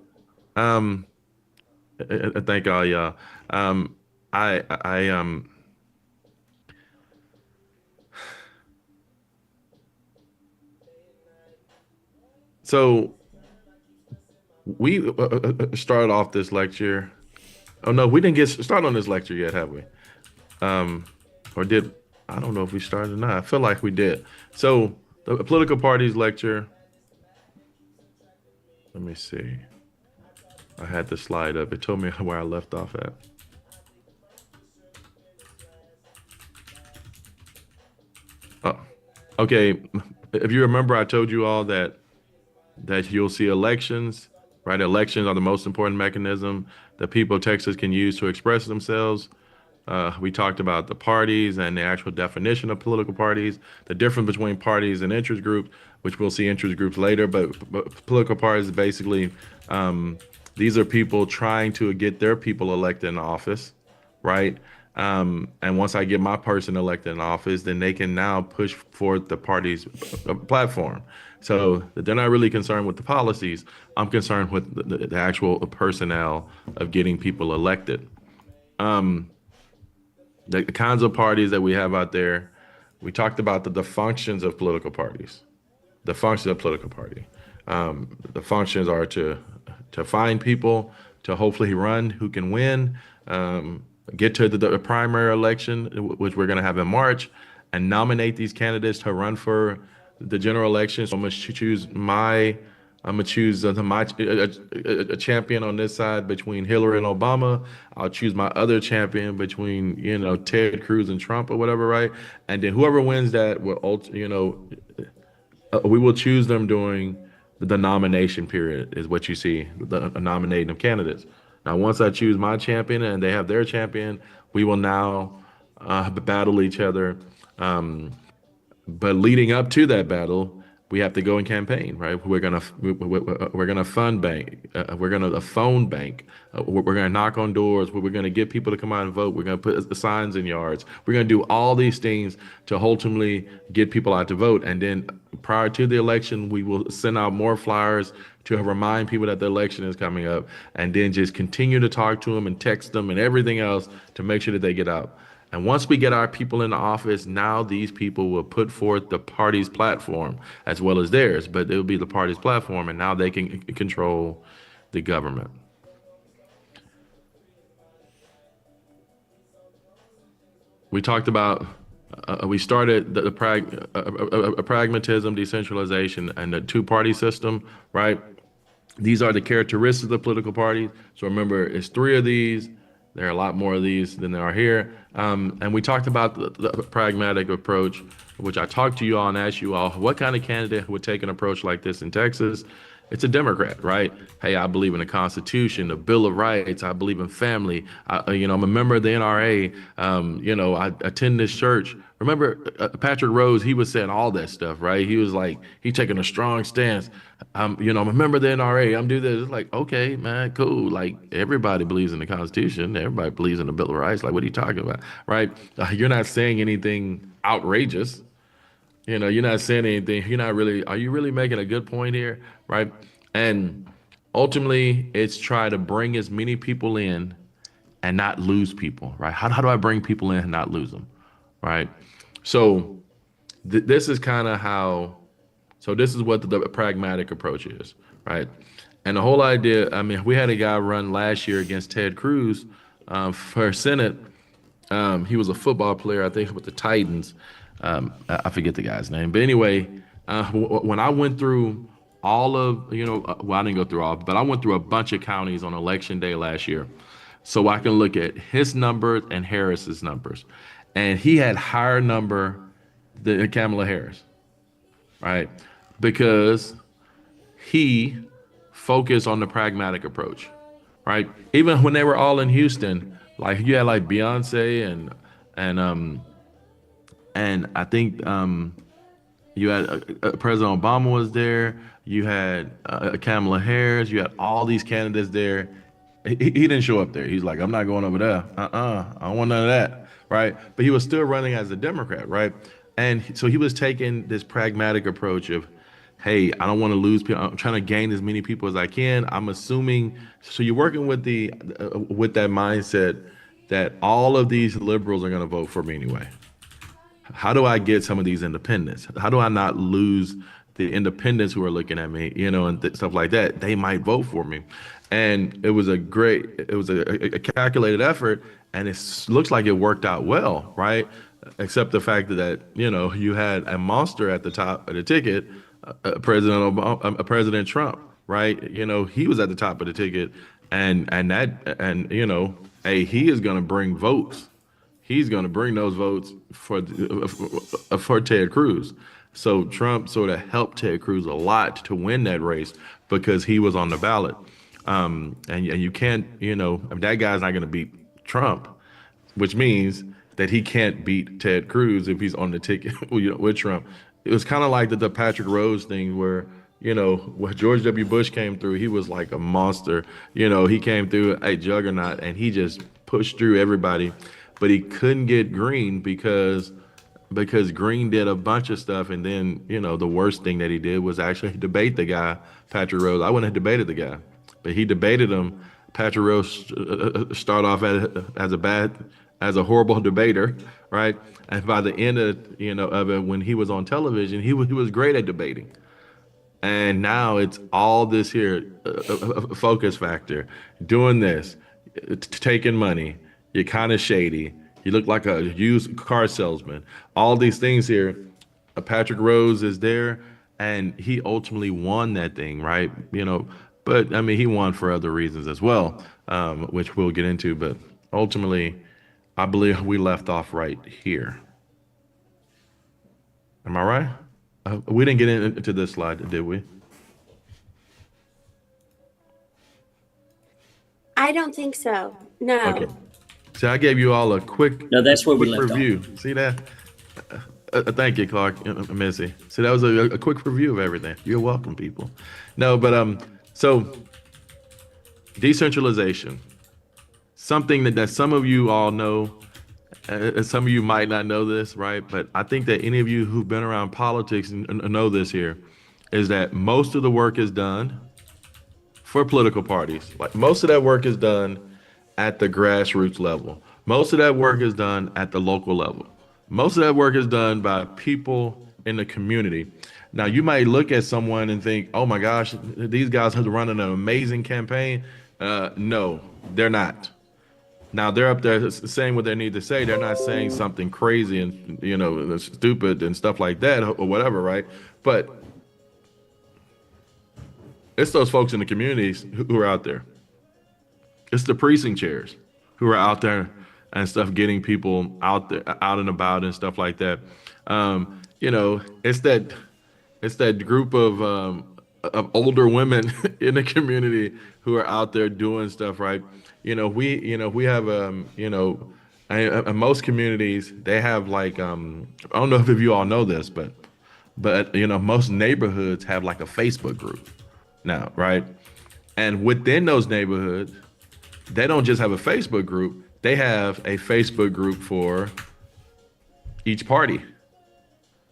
Speaker 5: Thank all y'all. So we started off this lecture. Oh no, we didn't get started on this lecture yet, have we? Or did, I don't know if we started or not. I feel like we did. So the political parties lecture. Let me see. I had the slide up. It told me where I left off at. Oh, okay. If you remember, I told you all that you'll see elections, right? Elections are the most important mechanism that people of Texas can use to express themselves. We talked about the parties and the actual definition of political parties, the difference between parties and interest groups, which we'll see interest groups later, but political parties basically, these are people trying to get their people elected in office, right? And once I get my person elected in office, then they can now push forth the party's platform. So they're not really concerned with the policies. I'm concerned with the actual personnel of getting people elected. The kinds of parties that we have out there, we talked about the functions of political parties. The functions of political party. The functions are to find people to hopefully run who can win, get to the primary election, which we're going to have in March, and nominate these candidates to run for the general election. So I'm going to choose a champion on this side between Hillary and Obama. I'll choose my other champion between, Ted Cruz and Trump or whatever, right? And then whoever wins that will, we will choose them during the nomination period, is what you see, the nominating of candidates. Now, once I choose my champion and they have their champion, we will now battle each other. But leading up to that battle, we have to go and campaign, right? We're gonna phone bank. We're gonna knock on doors. We're gonna get people to come out and vote. We're gonna put the signs in yards. We're gonna do all these things to ultimately get people out to vote. And then prior to the election, we will send out more flyers to remind people that the election is coming up, and then just continue to talk to them and text them and everything else to make sure that they get out. And once we get our people in the office, now these people will put forth the party's platform as well as theirs, but it will be the party's platform, and now they can control the government. We talked about, we started the pragmatism, decentralization, and the two-party system, right? These are the characteristics of political parties. So remember, it's 3 of these. There are a lot more of these than there are here. And we talked about the pragmatic approach, which I talked to you all and asked you all, what kind of candidate would take an approach like this in Texas? It's a Democrat, right? Hey, I believe in the Constitution, the Bill of Rights. I believe in family. I'm a member of the NRA. I attend this church. Remember, Patrick Rose, he was saying all that stuff, right? He was like, he taking a strong stance. I'm a member of the NRA. I'm doing this. It's like, okay, man, cool. Like, everybody believes in the Constitution. Everybody believes in the Bill of Rights. Like, what are you talking about, right? You're not saying anything outrageous. You're not saying anything. Are you really making a good point here? Right. And ultimately, it's try to bring as many people in and not lose people. Right. How do I bring people in and not lose them? Right. So this is kind of how. So this is what the pragmatic approach is. Right. And the whole idea, I mean, we had a guy run last year against Ted Cruz for Senate. He was a football player, I think, with the Titans. I forget the guy's name, but anyway, when I went through all of, I didn't go through all, but I went through a bunch of counties on election day last year, so I can look at his numbers and Harris's numbers, and he had higher number than Kamala Harris, right? Because he focused on the pragmatic approach, right? Even when they were all in Houston, like you had like Beyonce and I think you had President Obama was there. You had Kamala Harris. You had all these candidates there. He didn't show up there. He's like, I'm not going over there. I don't want none of that, right? But he was still running as a Democrat, right? And so he was taking this pragmatic approach of, hey, I don't want to lose people. I'm trying to gain as many people as I can. I'm assuming. So you're working with with that mindset that all of these liberals are going to vote for me anyway. How do I get some of these independents? How do I not lose the independents who are looking at me, and stuff like that? They might vote for me. And it was a calculated effort, and it looks like it worked out well, right? Except the fact that, you had a monster at the top of the ticket, President Trump, right? He was at the top of the ticket, and hey, he is going to bring votes. He's going to bring those votes for Ted Cruz. So Trump sort of helped Ted Cruz a lot to win that race because he was on the ballot. And you can't, that guy's not going to beat Trump, which means that he can't beat Ted Cruz if he's on the ticket with Trump. It was kind of like the Patrick Rose thing where, when George W. Bush came through, he was like a monster. He came through a juggernaut and he just pushed through everybody. But he couldn't get Green because Green did a bunch of stuff. And then, the worst thing that he did was actually debate the guy, Patrick Rose. I wouldn't have debated the guy, but he debated him. Patrick Rose started off as a horrible debater, right? And by the end of it, when he was on television, he was great at debating. And now it's all this here, focus factor, doing this, taking money. You're kind of shady. You look like a used car salesman. All these things here. Patrick Rose is there, and he ultimately won that thing, right? But I mean, he won for other reasons as well, which we'll get into. But ultimately, I believe we left off right here. Am I right? We didn't get into this slide, did we?
Speaker 14: I don't think so. No.
Speaker 5: Okay. So I gave you all a quick
Speaker 15: that's where we left
Speaker 5: review.
Speaker 15: off.
Speaker 5: See that? Thank you, Clark, Missy. See, that was a quick review of everything. You're welcome, people. No, but so decentralization, something that some of you all know, some of you might not know this, right? But I think that any of you who've been around politics and know this here, is that most of the work is done for political parties. Like most of that work is done at the grassroots level. Most of that work is done at the local level. Most of that work is done by people in the community. Now, you might look at someone and think, oh my gosh, these guys are running an amazing campaign. No, they're not. Now, they're up there saying what they need to say. They're not saying something crazy and, stupid and stuff like that or whatever, right? But it's those folks in the communities who are out there. It's the precinct chairs who are out there and stuff, getting people out there, out and about and stuff like that. It's that group of of older women in the community who are out there doing stuff, right? We have in most communities they have like I don't know if you all know this, but most neighborhoods have like a Facebook group now, right? And within those neighborhoods, they don't just have a Facebook group, they have a Facebook group for each party.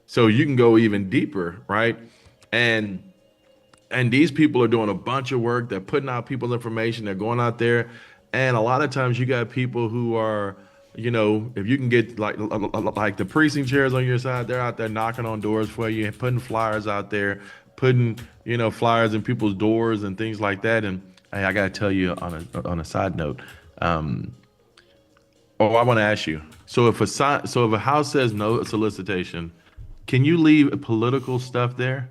Speaker 5: So you can go even deeper, right? And these people are doing a bunch of work. They're putting out people's information. They're going out there. And a lot of times you got people who are, if you can get like the precinct chairs on your side, they're out there knocking on doors for you and putting flyers out there, putting, flyers in people's doors and things like that. And hey, I got to tell you on a side note, I want to ask you. So if a house says no solicitation, can you leave political stuff there?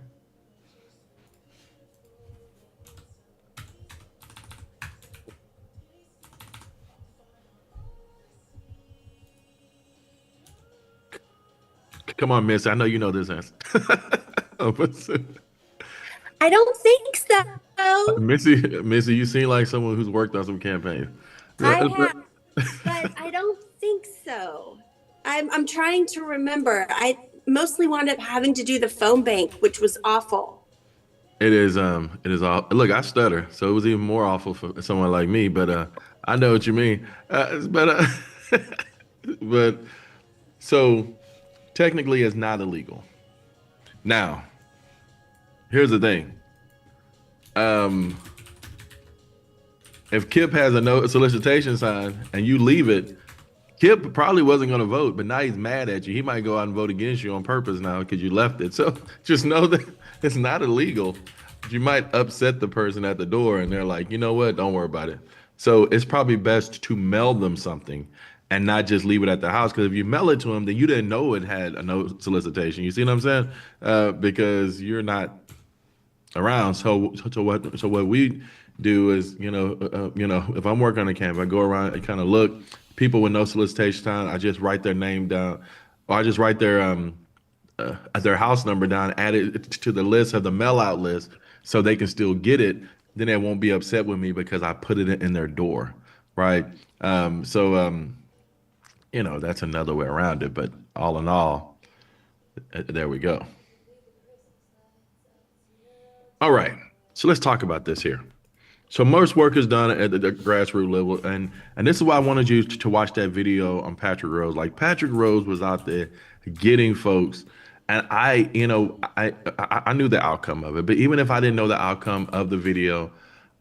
Speaker 5: Come on, Miss. I know you know this answer.
Speaker 14: I don't think so.
Speaker 5: Missy, you seem like someone who's worked on some campaigns.
Speaker 14: I have, but I don't think so. I'm trying to remember. I mostly wound up having to do the phone bank, which was awful.
Speaker 5: It is all. Look, I stutter, so it was even more awful for someone like me. But I know what you mean. But so technically, it's not illegal. Now, here's the thing. If Kip has a no solicitation sign and you leave it, Kip probably wasn't going to vote, but now he's mad at you. He might go out and vote against you on purpose now because you left it. So just know that it's not illegal. You might upset the person at the door and they're like, you know what? Don't worry about it. So it's probably best to mail them something and not just leave it at the house. Because if you mail it to them, then you didn't know it had a no solicitation. You see what I'm saying? Because you're not around. So what we do is, if I'm working on a campaign, I go around and kind of look. People with no solicitation sign, I just write their name down, or I just write their house number down, add it to the list of the mail out list, so they can still get it. Then they won't be upset with me because I put it in their door, right? That's another way around it. But all in all, there we go. All right, so let's talk about this here. So most work is done at the grassroots level, and this is why I wanted you to watch that video on Patrick Rose. Like, Patrick Rose was out there getting folks, and I knew the outcome of it. But even if I didn't know the outcome of the video,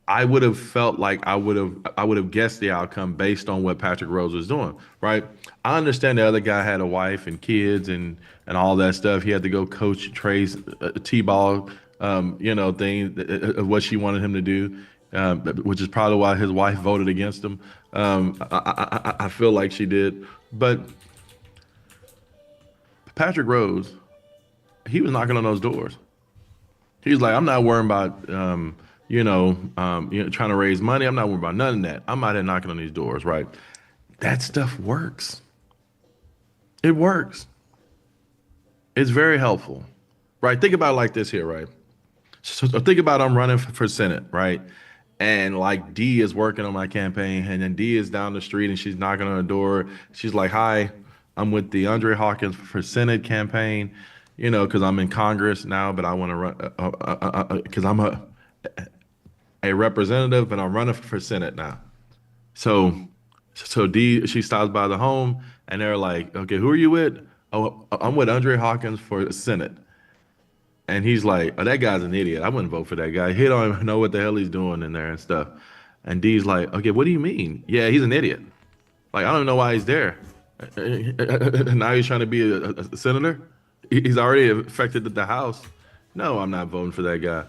Speaker 5: I would have felt like I would have guessed the outcome based on what Patrick Rose was doing, right? I understand the other guy had a wife and kids and all that stuff. He had to go coach Trey's T-ball, thing of what she wanted him to do. Which is probably why his wife voted against him. I feel like she did. But Patrick Rose, he was knocking on those doors. He was like, I'm not worrying about, trying to raise money. I'm not worried about none of that. I'm out here knocking on these doors, right? That stuff works. It works. It's very helpful, right? Think about it like this here, right? So think about I'm running for Senate, right? And like Dee is working on my campaign, and then Dee is down the street and she's knocking on the door. She's like, "Hi, I'm with the Andre Hawkins for Senate campaign, because I'm in Congress now, but I want to run because I'm a representative and I'm running for Senate now." So Dee, she stops by the home and they're like, "Okay, who are you with?" "Oh, I'm with Andre Hawkins for Senate." And he's like, "Oh, that guy's an idiot. I wouldn't vote for that guy. He don't even know what the hell he's doing in there and stuff." And Dee's like, "Okay, what do you mean?" "Yeah, he's an idiot. Like, I don't know why he's there." Now he's trying to be a senator. He's already affected the House. "No, I'm not voting for that guy."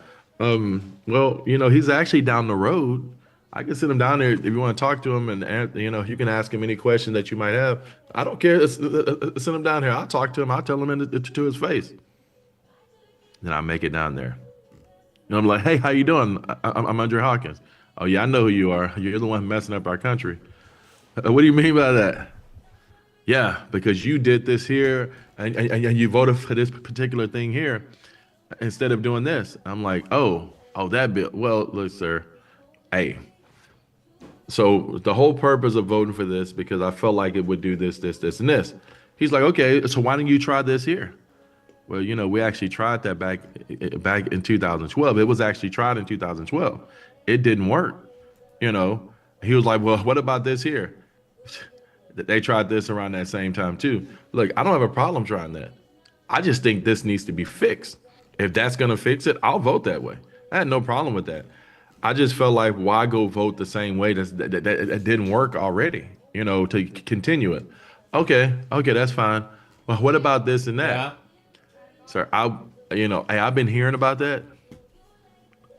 Speaker 5: Well, he's actually down the road. I can send him down there if you want to talk to him, and you can ask him any question that you might have. I don't care. Send him down here. I'll talk to him. I'll tell him to his face. Then I make it down there. I'm like, "Hey, how you doing? I'm Andre Hawkins." "Oh, yeah, I know who you are. You're the one messing up our country." "What do you mean by that?" "Yeah, because you did this here, and you voted for this particular thing here." instead of doing this. I'm like, that bill. Well, look, sir, hey. So the whole purpose of voting for this, because I felt like it would do this, this, this, and this. He's like, okay, so why don't you try this here? Well, we actually tried that back in 2012. It was actually tried in 2012. It didn't work. He was like, well, what about this here? They tried this around that same time too. Look, I don't have a problem trying that. I just think this needs to be fixed. If that's going to fix it, I'll vote that way. I had no problem with that. I just felt like, why go vote the same way that didn't work already, to continue it. Okay, that's fine. Well, what about this and that?
Speaker 11: Yeah.
Speaker 5: Sir, I've been hearing about that.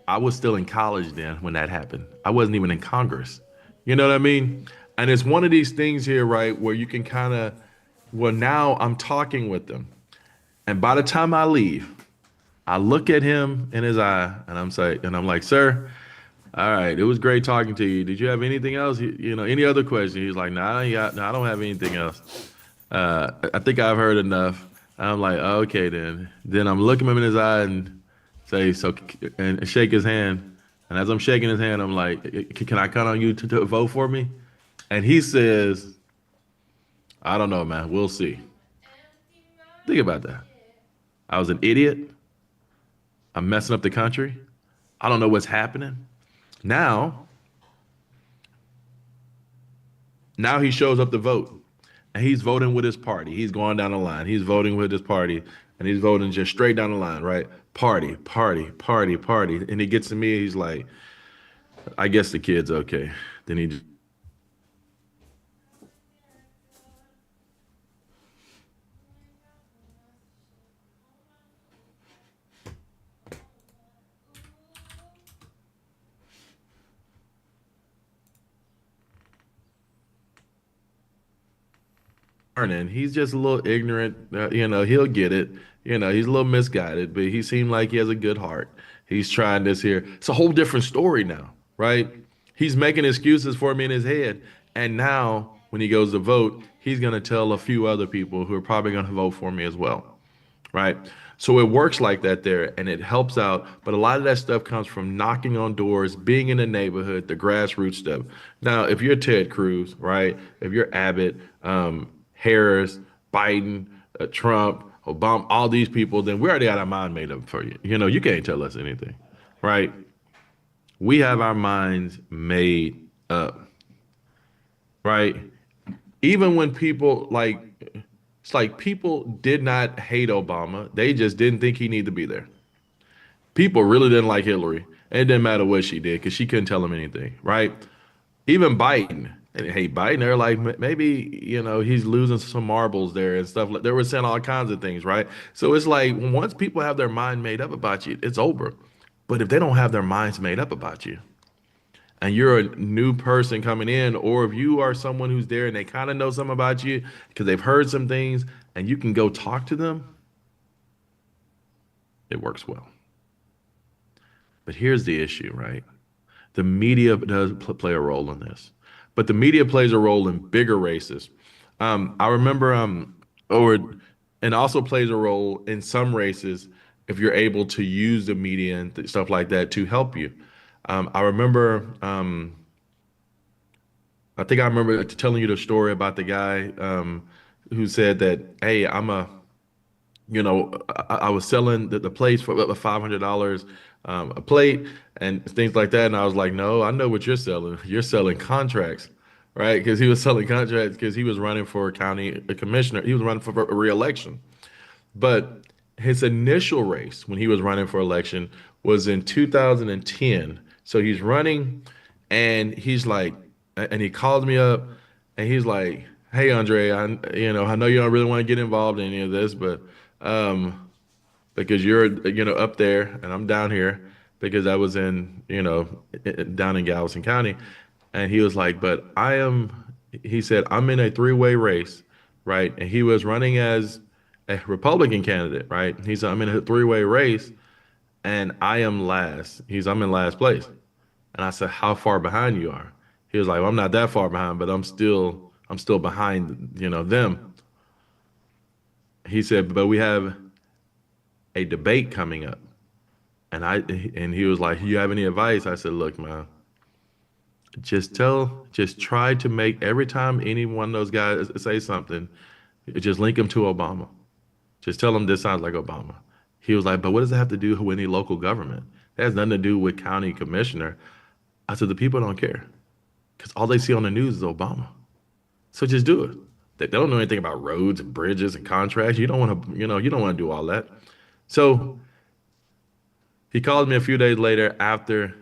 Speaker 5: I was still in college then when that happened. I wasn't even in Congress. You know what I mean? And it's one of these things here, right, where you can now I'm talking with them. And by the time I leave, I look at him in his eye and I'm like, sir, all right, it was great talking to you. Did you have anything else? Any other question? He's like, nah, I don't have anything else. I think I've heard enough. I'm like, okay, then. Then I'm looking him in his eye and say, and shake his hand. And as I'm shaking his hand, I'm like, can I count on you to vote for me? And he says, I don't know, man. We'll see. Think about that. I was an idiot. I'm messing up the country. I don't know what's happening. Now he shows up to vote, and he's voting with his party. He's going down the line. He's voting with his party, and he's voting just straight down the line, right? Party, party, party, party. And he gets to me, he's like, I guess the kid's okay. Then he learning. He's just a little ignorant. He'll get it. He's a little misguided, but he seemed like he has a good heart. He's trying this here. It's a whole different story now, right? He's making excuses for me in his head. And now when he goes to vote, he's going to tell a few other people who are probably going to vote for me as well, right? So it works like that there, and it helps out. But a lot of that stuff comes from knocking on doors, being in the neighborhood, the grassroots stuff. Now, if you're Ted Cruz, right? If you're Abbott, Harris, Biden, Trump, Obama, all these people, then we already got our mind made up for you. You can't tell us anything, right? We have our minds made up, right? Even when people it's like people did not hate Obama. They just didn't think he needed to be there. People really didn't like Hillary. It didn't matter what she did because she couldn't tell them anything, right? Even Biden. And hey, Biden, they're like, maybe, he's losing some marbles there and stuff. They were saying all kinds of things, right? So it's like, once people have their mind made up about you, it's over. But if they don't have their minds made up about you, and you're a new person coming in, or if you are someone who's there and they kind of know something about you because they've heard some things, and you can go talk to them, it works well. But here's the issue, right? The media does play a role in this. But the media plays a role in bigger races. I remember, and also plays a role in some races if you're able to use the media and stuff like that to help you. I remember, I think I remember telling you the story about the guy who said that, hey, I was selling the plates for $500 a plate and things like that. And I was like, no, I know what you're selling. You're selling contracts, right? Because he was selling contracts because he was running for county commissioner. He was running for a re-election. But his initial race when he was running for election was in 2010. So he's running and he's like, and he calls me up and he's like, hey, Andre, I know you don't really want to get involved in any of this, but because you're, up there and I'm down here because I was down in Galveston County. And he was like, but he said, I'm in a three-way race, right? And he was running as a Republican candidate, right? He said, I'm in a three-way race and I am last. I'm in last place. And I said, how far behind you are? He was like, well, I'm not that far behind, but I'm still behind, them. He said, but we have a debate coming up. And he was like, "You have any advice?" I said, "Look, man, just try to make every time any one of those guys say something, just link them to Obama. Just tell them this sounds like Obama." He was like, "But what does it have to do with any local government? It has nothing to do with county commissioner." I said, "The people don't care because all they see on the news is Obama. So just do it. They don't know anything about roads and bridges and contracts. You don't want to, you don't want to do all that." So he called me a few days later after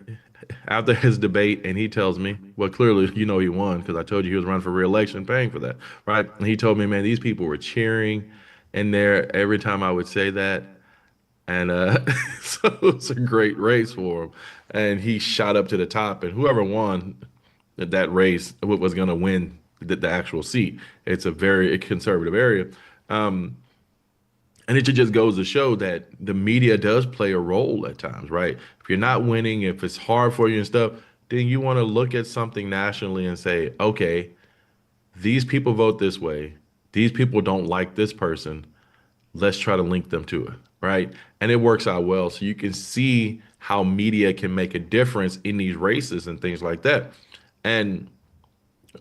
Speaker 5: his debate, and he tells me, well, clearly, he won because I told you he was running for re-election, paying for that, right? And he told me, man, these people were cheering in there every time I would say that. And so it was a great race for him. And he shot up to the top, and whoever won that race was going to win the actual seat. It's a very conservative area. And it just goes to show that the media does play a role at times, right? If you're not winning, if it's hard for you and stuff, then you want to look at something nationally and say, okay, these people vote this way. These people don't like this person. Let's try to link them to it, right? And it works out well. So you can see how media can make a difference in these races and things like that.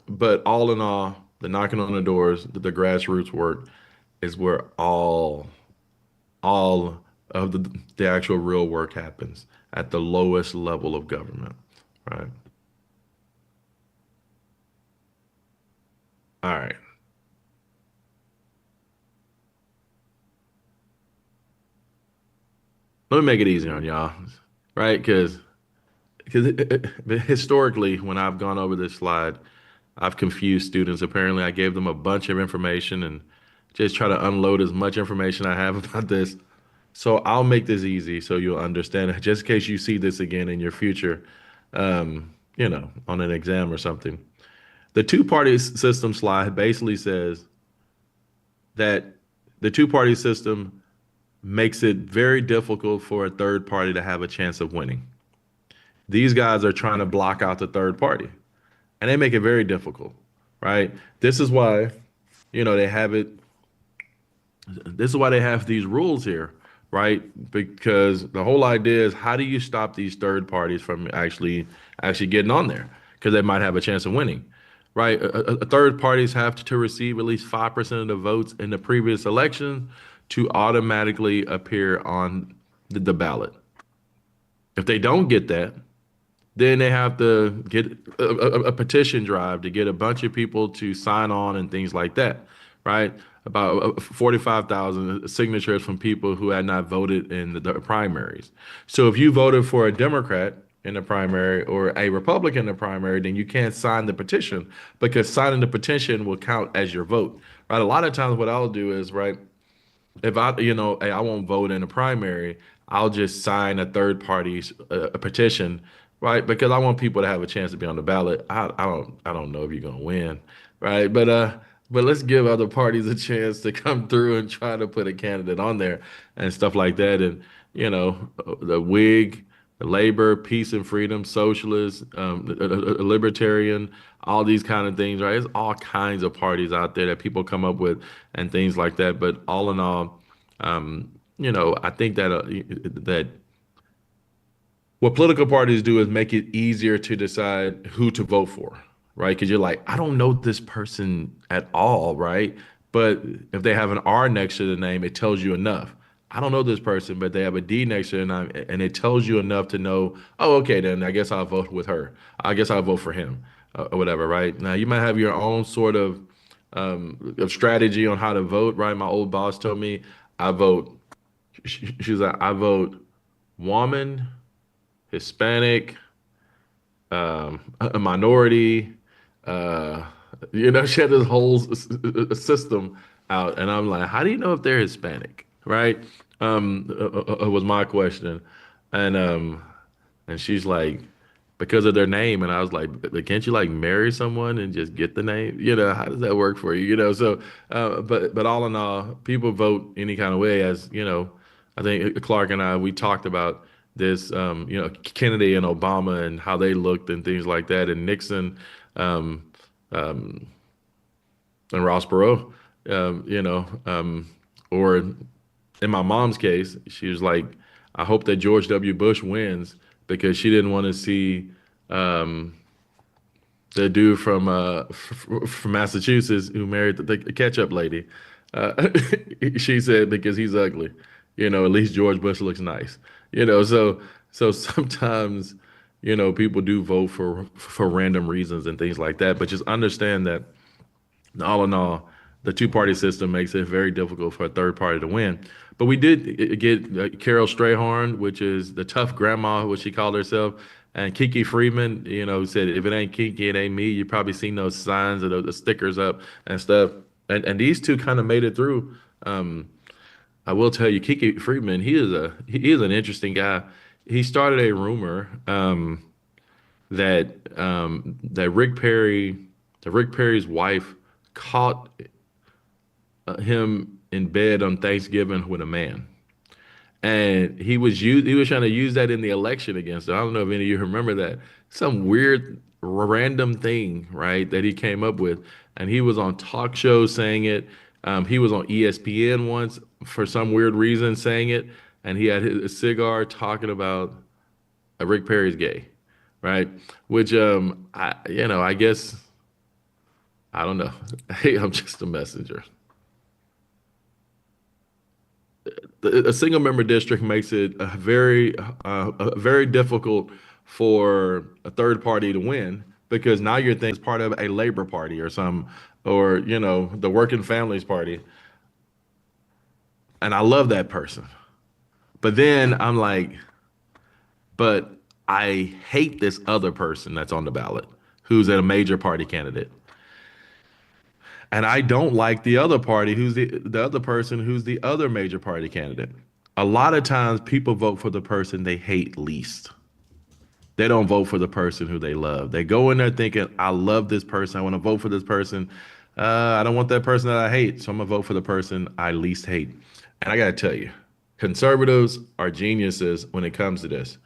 Speaker 5: But all in all, the knocking on the doors, the grassroots work is where all of the actual real work happens at the lowest level of government, right? All right. Let me make it easy on y'all, right? Because historically, when I've gone over this slide, I've confused students. Apparently, I gave them a bunch of information and just try to unload as much information I have about this. So I'll make this easy so you'll understand it, just in case you see this again in your future, on an exam or something. The two-party system slide basically says that the two-party system makes it very difficult for a third party to have a chance of winning. These guys are trying to block out the third party, and they make it very difficult, right? This is why, they have it. This is why they have these rules here, right? Because the whole idea is, how do you stop these third parties from actually getting on there? Because they might have a chance of winning, right? Third parties have to receive at least 5% of the votes in the previous election to automatically appear on the ballot. If they don't get that, then they have to get a petition drive to get a bunch of people to sign on and things like that, right? About 45,000 signatures from people who had not voted in the primaries. So if you voted for a Democrat in the primary or a Republican in the primary, then you can't sign the petition, because signing the petition will count as your vote, right? A lot of times what I'll do is, right, if hey, I won't vote in a primary, I'll just sign a third party's a petition, right? Because I want people to have a chance to be on the ballot. I don't know if you're gonna win, right? But let's give other parties a chance to come through and try to put a candidate on there and stuff like that. And the Whig, the Labor, Peace and Freedom, Socialist, Libertarian, all these kind of things, right? There's all kinds of parties out there that people come up with and things like that. But all in all, I think that what political parties do is make it easier to decide who to vote for, right? Because you're like, I don't know this person at all, right? But if they have an R next to the name, it tells you enough. I don't know this person, but they have a D next to their name, and it tells you enough to know, oh, okay, then I guess I'll vote with her. I guess I'll vote for him, or whatever, right? Now, you might have your own sort of strategy on how to vote, right? My old boss told me, I vote, she's like, I vote woman, Hispanic, a minority, she had this whole system out, and I'm like, how do you know if they're Hispanic, right? Was my question, and she's like, because of their name, and I was like, can't you like marry someone and just get the name? How does that work for you? So, but all in all, people vote any kind of way. As I think Clark and I, we talked about this, Kennedy and Obama and how they looked and things like that, and Nixon, and Ross Perot, or in my mom's case, she was like, I hope that George W. Bush wins because she didn't want to see the dude from Massachusetts who married the ketchup lady. She said because he's ugly, at least George Bush looks nice, so sometimes, people do vote for random reasons and things like that. But just understand that all in all, the two-party system makes it very difficult for a third party to win. But we did get Carol Strayhorn, which is the tough grandma, what she called herself, and Kiki Freeman, who said, if it ain't Kiki, it ain't me. You've probably seen those signs or the stickers up and stuff. And these two kind of made it through. I will tell you, Kiki Freeman, he is an interesting guy. He started a rumor that Rick Perry's wife caught him in bed on Thanksgiving with a man, and he was trying to use that in the election against her. I don't know if any of you remember that. Some weird random thing, right, that he came up with, and he was on talk shows saying it. He was on ESPN once for some weird reason saying it, and he had a cigar talking about Rick Perry's gay, right? Which I guess I don't know. Hey, I'm just a messenger. A single member district makes it very difficult for a third party to win because now you're thinking it's part of a Labor Party or the Working Families Party. And I love that person. But then I'm like, but I hate this other person that's on the ballot who's a major party candidate. And I don't like the other party who's the other person who's the other major party candidate. A lot of times people vote for the person they hate least. They don't vote for the person who they love. They go in there thinking, I love this person. I want to vote for this person. I don't want that person that I hate. So I'm going to vote for the person I least hate. And I got to tell you, conservatives are geniuses when it comes to this.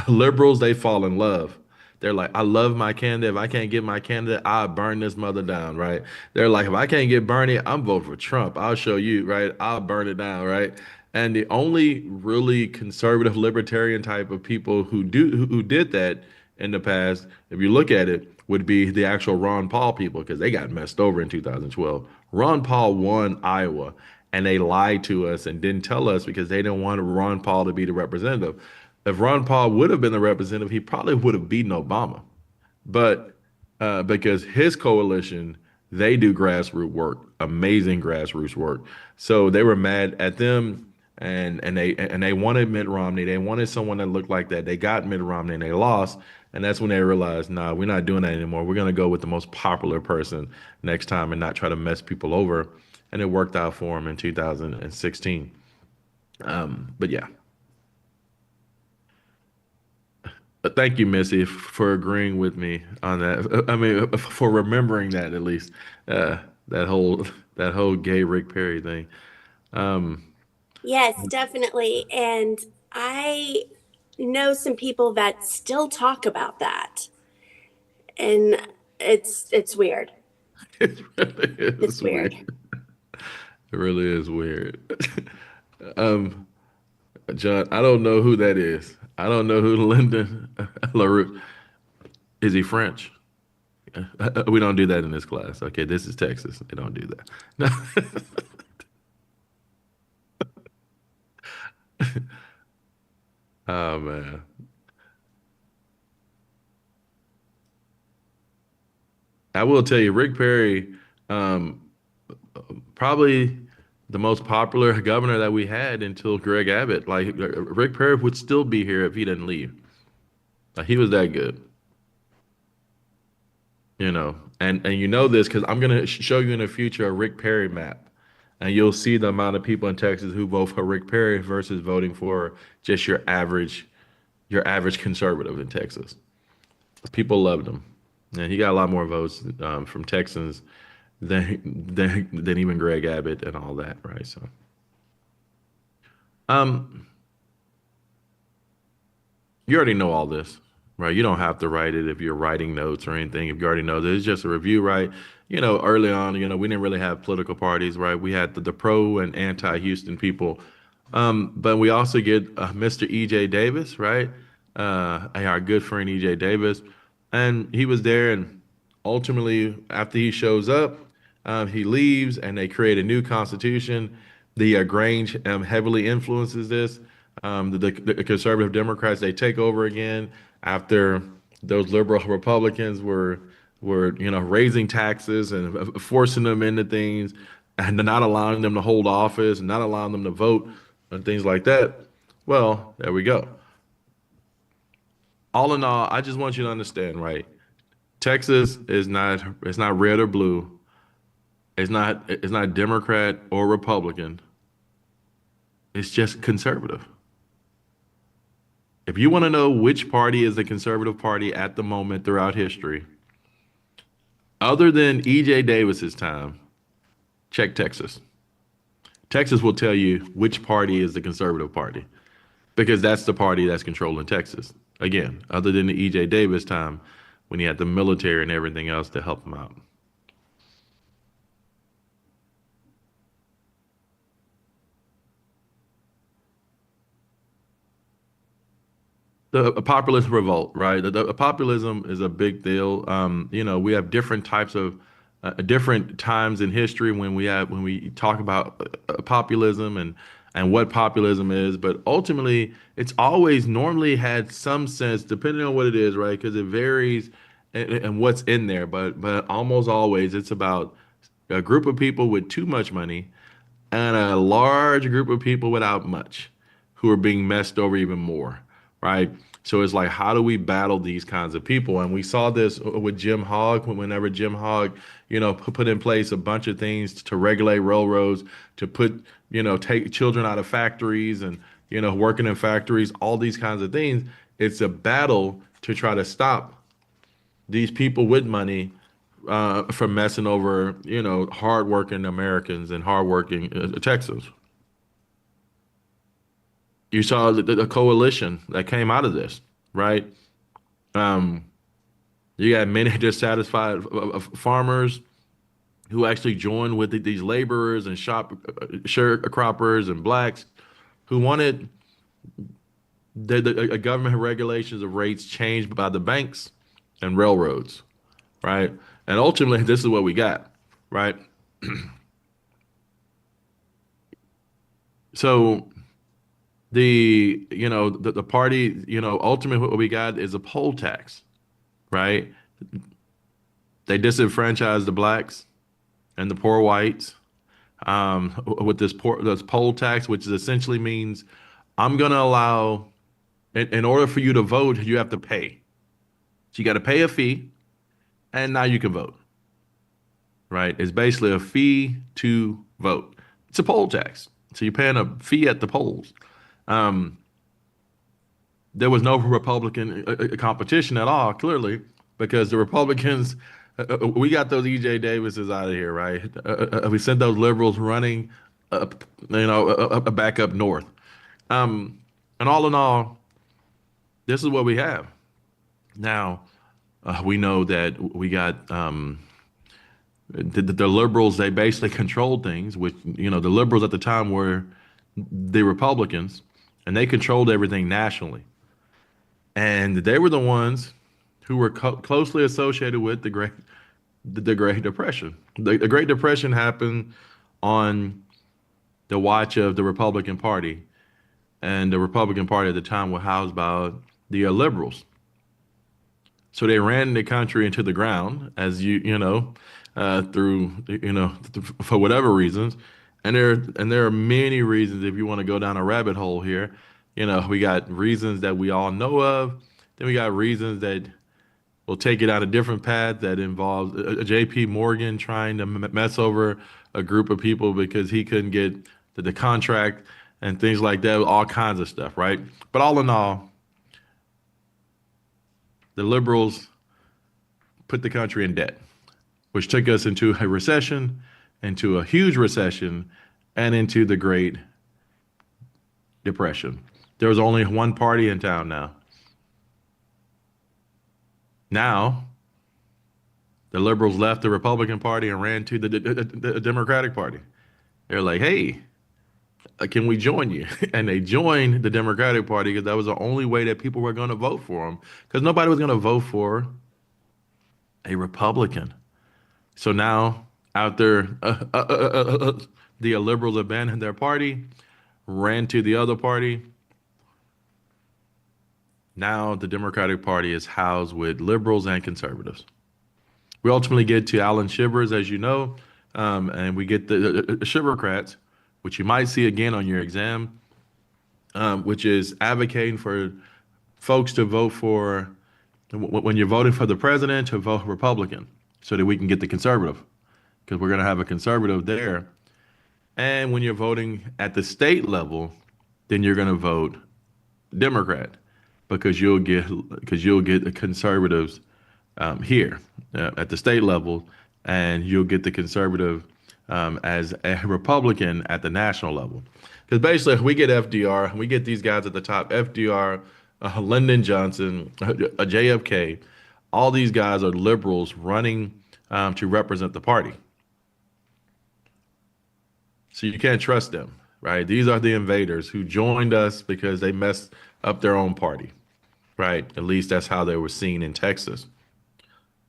Speaker 5: Liberals, they fall in love. They're like, I love my candidate. If I can't get my candidate, I'll burn this mother down, right? They're like, if I can't get Bernie, I'm voting for Trump. I'll show you, right? I'll burn it down, right? And the only really conservative libertarian type of people who did that in the past, if you look at it, would be the actual Ron Paul people because they got messed over in 2012. Ron Paul won Iowa and they lied to us and didn't tell us because they didn't want Ron Paul to be the representative. If Ron Paul would have been the representative, he probably would have beaten Obama. But because his coalition, they do grassroots work, amazing grassroots work. So they were mad at them and they wanted Mitt Romney. They wanted someone that looked like that. They got Mitt Romney and they lost. And that's when they realized, nah, we're not doing that anymore. We're going to go with the most popular person next time and not try to mess people over. And it worked out for him in 2016. But yeah. Thank you, Missy, for agreeing with me on that. I mean, for remembering that at least that whole gay Rick Perry thing.
Speaker 14: Yes, definitely. And I know some people that still talk about that, and it's weird.
Speaker 5: It really is
Speaker 14: It's weird.
Speaker 5: It really is weird. John, I don't know who that is. I don't know who Lyndon LaRue is. He French? We don't do that in this class. Okay, this is Texas. They don't do that. Oh man. I will tell you, Rick Perry, probably the most popular governor that we had until Greg Abbott. Like Rick Perry would still be here if he didn't leave. He was that good. And you know this because I'm gonna show you in the future a Rick Perry map, and you'll see the amount of people in Texas who vote for Rick Perry versus voting for just your average conservative in Texas. People loved him, and he got a lot more votes from Texans than even Greg Abbott and all that, right? So, you already know all this. right? You don't have to write it if you're writing notes or anything. If you already know that it's just a review, right? Early on, we didn't really have political parties, right? We had the pro and anti-Houston people. But we also get Mr. E.J. Davis, right? Our good friend E.J. Davis. And he was there, and ultimately, after he shows up, he leaves, and they create a new constitution. The Grange heavily influences this. The conservative Democrats, they take over again after those liberal Republicans were raising taxes and forcing them into things and not allowing them to hold office and not allowing them to vote and things like that. Well, there we go. All in all, I just want you to understand, right? Texas is not, it's not red or blue. It's not Democrat or Republican. It's just conservative. If you want to know which party is the conservative party at the moment throughout history, other than E.J. Davis's time, check Texas. Texas will tell you which party is the conservative party because that's the party that's controlling Texas. Again, other than the E.J. Davis time when he had the military and everything else to help him out. The populist revolt, right? The populism is a big deal. We have different types of different times in history when we talk about populism and what populism is, but ultimately it's always normally had some sense, depending on what it is, right? Because it varies and what's in there, but almost always it's about a group of people with too much money and a large group of people without much who are being messed over even more, right? So it's like, how do we battle these kinds of people? And we saw this with Jim Hogg, whenever Jim Hogg, put in place a bunch of things to regulate railroads, to put, take children out of factories and, working in factories, all these kinds of things. It's a battle to try to stop these people with money from messing over, hardworking Americans and hardworking Texans. You saw the coalition that came out of this, right? You got many dissatisfied farmers who actually joined with these laborers and sharecroppers and blacks who wanted the government regulations of rates changed by the banks and railroads, right? And ultimately, this is what we got, right? So the party, ultimately what we got is a poll tax, right? They disenfranchise the blacks and the poor whites with this poll tax, which essentially means I'm going to allow, in order for you to vote, you have to pay. So you got to pay a fee, and now you can vote, right? It's basically a fee to vote. It's a poll tax. So you're paying a fee at the polls. There was no Republican competition at all, clearly, because the Republicans, we got those E.J. Davises out of here, right? We sent those liberals running, back up north. And all in all, this is what we have. Now, we know that we got the liberals, they basically controlled things, which, the liberals at the time were the Republicans, and they controlled everything nationally. And they were the ones who were closely associated with the Great Depression. The Great Depression happened on the watch of the Republican Party, and the Republican Party at the time was housed by the liberals. So they ran the country into the ground, as through for whatever reasons. And there are many reasons if you want to go down a rabbit hole here. We got reasons that we all know of. Then we got reasons that will take it on a different path that involves J.P. Morgan trying to mess over a group of people because he couldn't get the contract and things like that, all kinds of stuff, right? But all in all, the liberals put the country in debt, which took us into a recession, into a huge recession, and into the Great Depression. There was only one party in town now. Now, the liberals left the Republican Party and ran to the Democratic Party. They're like, hey, can we join you? And they joined the Democratic Party because that was the only way that people were going to vote for them, because nobody was going to vote for a Republican. So now, after the liberals abandoned their party, ran to the other party, now the Democratic Party is housed with liberals and conservatives. We ultimately get to Alan Shivers, as you know, and we get the Shivercrats, which you might see again on your exam, which is advocating for folks to vote for, when you're voting for the president, to vote Republican so that we can get the conservative, because we're going to have a conservative there. And when you're voting at the state level, then you're going to vote Democrat, because you'll get conservatives here at the state level, and you'll get the conservative as a Republican at the national level. Because basically, we get FDR, we get these guys at the top, FDR, Lyndon Johnson, JFK, all these guys are liberals running to represent the party. So you can't trust them, right? These are the invaders who joined us because they messed up their own party, right? At least that's how they were seen in Texas.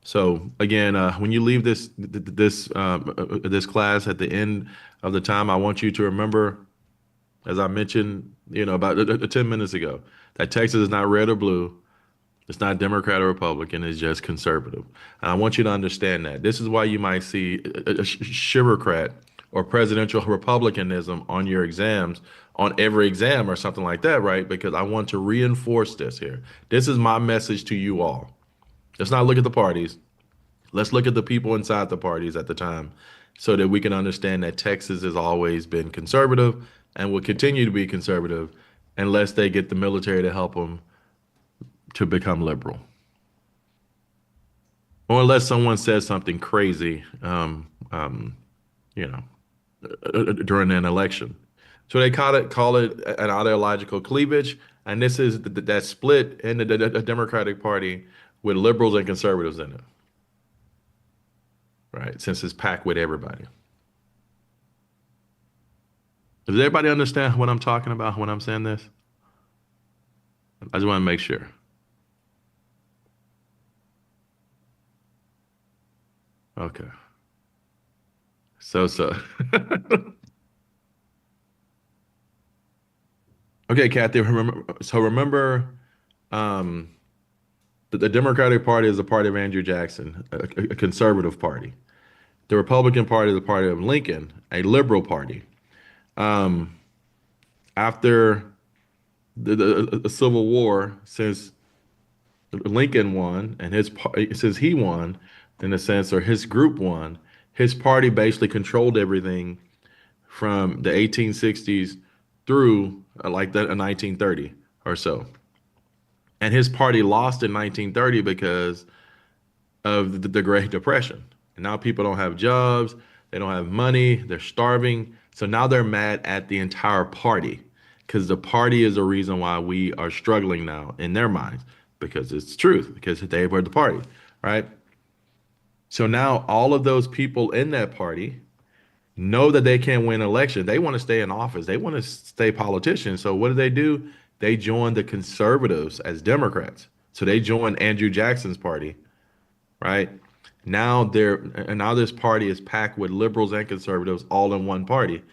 Speaker 5: So again, when you leave this class at the end of the time, I want you to remember, as I mentioned, about 10 minutes ago, that Texas is not red or blue. It's not Democrat or Republican. It's just conservative. And I want you to understand that. This is why you might see a Shivercrat or presidential Republicanism on your exams, on every exam or something like that, right? Because I want to reinforce this here. This is my message to you all. Let's not look at the parties. Let's look at the people inside the parties at the time, so that we can understand that Texas has always been conservative and will continue to be conservative unless they get the military to help them to become liberal. Or unless someone says something crazy, during an election. So they call it an ideological cleavage, and this is that split in the Democratic Party with liberals and conservatives in it, right? Since it's packed with everybody. Does everybody understand what I'm talking about when I'm saying this? I just want to make sure. Okay. So. Okay, Kathy, remember, the Democratic Party is the party of Andrew Jackson, a conservative party. The Republican Party is the party of Lincoln, a liberal party. After the Civil War, since Lincoln won, and since he won, in a sense, or his group won, his party basically controlled everything from the 1860s through like that 1930 or so. And his party lost in 1930 because of the Great Depression. And now people don't have jobs, they don't have money, they're starving. So now they're mad at the entire party, because the party is the reason why we are struggling now in their minds, because it's truth, because they were the party, right? So now all of those people in that party know that they can't win an election. They want to stay in office. They want to stay politicians. So what do? They join the conservatives as Democrats. So they join Andrew Jackson's party, right? Now this party is packed with liberals and conservatives all in one party,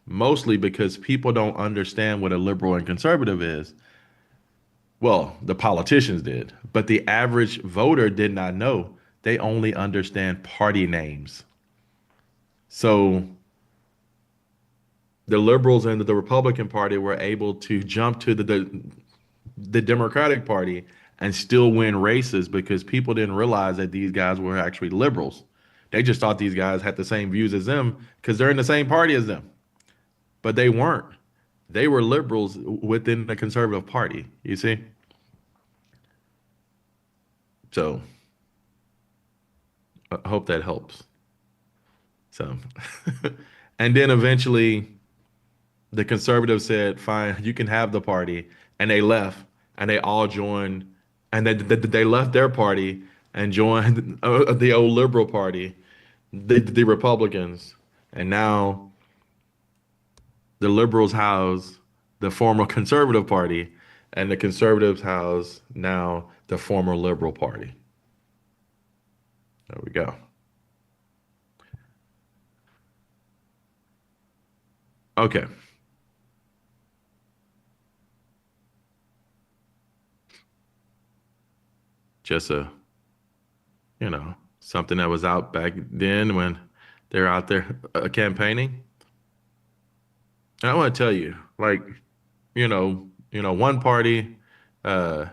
Speaker 5: mostly because people don't understand what a liberal and conservative is. Well, the politicians did, but the average voter did not know. They only understand party names. So the liberals and the Republican Party were able to jump to the Democratic Party and still win races, because people didn't realize that these guys were actually liberals. They just thought these guys had the same views as them because they're in the same party as them. But they weren't. They were liberals within the conservative party, you see? So I hope that helps. So, and then eventually the conservatives said, fine, you can have the party. And they left, and they all joined, and they left their party and joined the old Liberal Party, the Republicans, and now the Liberals house the former Conservative Party, and the Conservatives house now the former Liberal Party. There we go. Okay. Just something that was out back then when they're out there campaigning. And I want to tell you, one party, the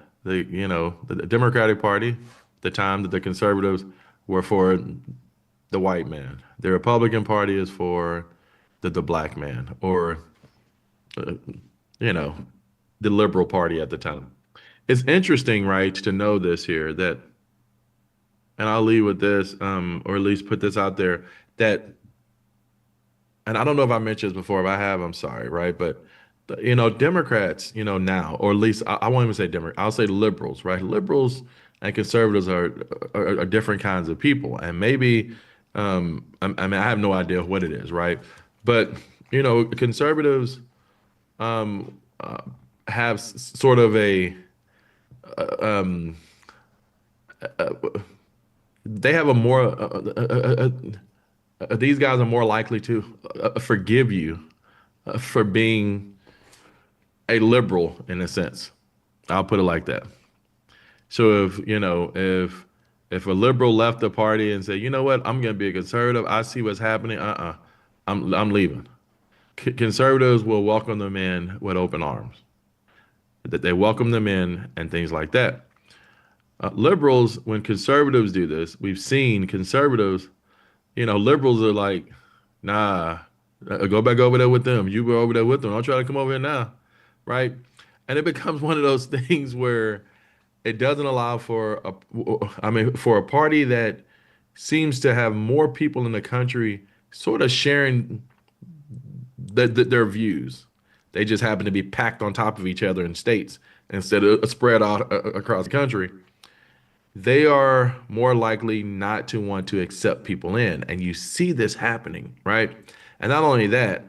Speaker 5: Democratic Party, the time that the conservatives were for the white man. The Republican Party is for the black man, or, the Liberal Party at the time. It's interesting, right, to know this here, that, and I'll leave with this, or at least put this out there, that, and I don't know if I mentioned this before, if I have, I'm sorry, right? But, Democrats, now, or at least I won't even say Democrats, I'll say liberals, right? Liberals and conservatives are different kinds of people. And maybe, I have no idea what it is, right? But, conservatives have sort of they have a more, these guys are more likely to forgive you for being a liberal in a sense. I'll put it like that. So if a liberal left the party and said, you know what, I'm going to be a conservative, I see what's happening, I'm leaving. Conservatives will welcome them in with open arms. That they welcome them in and things like that. Liberals, when conservatives do this, we've seen conservatives, liberals are like, nah, go back over there with them. You go over there with them. Don't try to come over here now, right? And it becomes one of those things where it doesn't allow for a party that seems to have more people in the country sort of sharing their views. They just happen to be packed on top of each other in states instead of spread out across the country. They are more likely not to want to accept people in. And you see this happening, right? And not only that,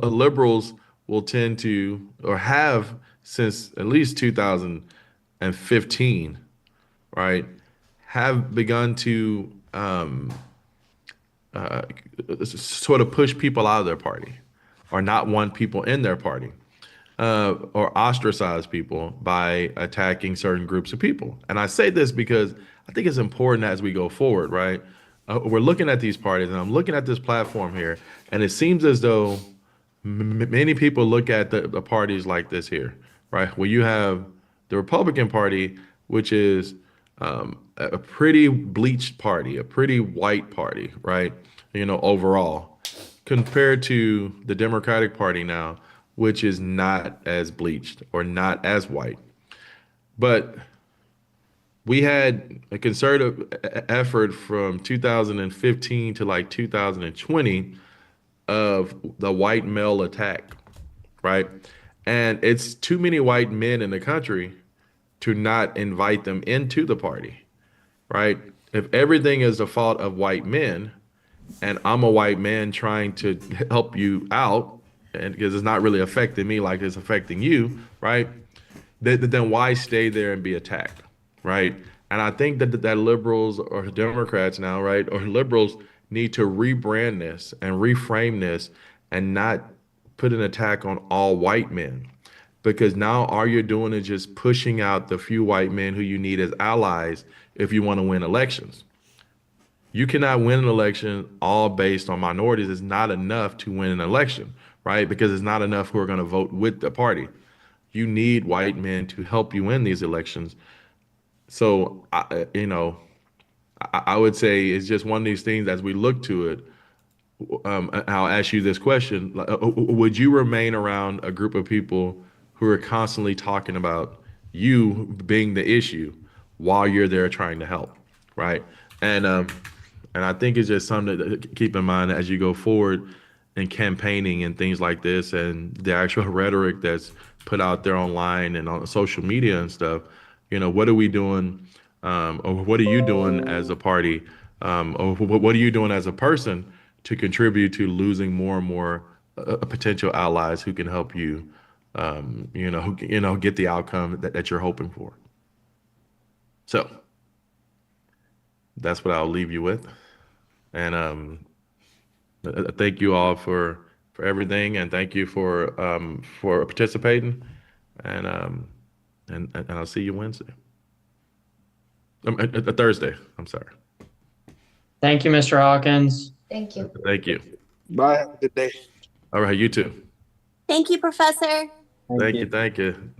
Speaker 5: liberals will tend to, or have since at least 2015, right, have begun to sort of push people out of their party, or not want people in their party, or ostracize people by attacking certain groups of people. And I say this because I think it's important as we go forward, right? We're looking at these parties, and I'm looking at this platform here, and it seems as though many people look at the parties like this here, right? Where you have the Republican Party, which is a pretty bleached party, a pretty white party, right? Overall, compared to the Democratic Party now, which is not as bleached or not as white. But we had a concerted effort from 2015 to like 2020 of the white male attack, right? And it's too many white men in the country to not invite them into the party, right? If everything is the fault of white men, and I'm a white man trying to help you out, and because it's not really affecting me like it's affecting you, right? Then why stay there and be attacked, right? And I think that liberals or Democrats now, right, or liberals need to rebrand this and reframe this and not put an attack on all white men. Because now all you're doing is just pushing out the few white men who you need as allies if you want to win elections. You cannot win an election all based on minorities. It's not enough to win an election, right? Because it's not enough who are going to vote with the party. You need white men to help you win these elections. So, I would say it's just one of these things as we look to it. I'll ask you this question. Would you remain around a group of people who are constantly talking about you being the issue while you're there trying to help, right? And I think it's just something to keep in mind as you go forward in campaigning and things like this, and the actual rhetoric that's put out there online and on social media and stuff. what are we doing, or what are you doing as a party, or what are you doing as a person to contribute to losing more and more potential allies who can help you, get the outcome that you're hoping for. So that's what I'll leave you with. And thank you all for everything, and thank you for participating. And I'll see you Wednesday. Thursday. I'm sorry.
Speaker 13: Thank you, Mr. Hawkins.
Speaker 14: Thank you.
Speaker 5: Thank you.
Speaker 17: Bye. Have a good day.
Speaker 5: All right. You too.
Speaker 14: Thank you, Professor.
Speaker 5: Thank you. Thank you.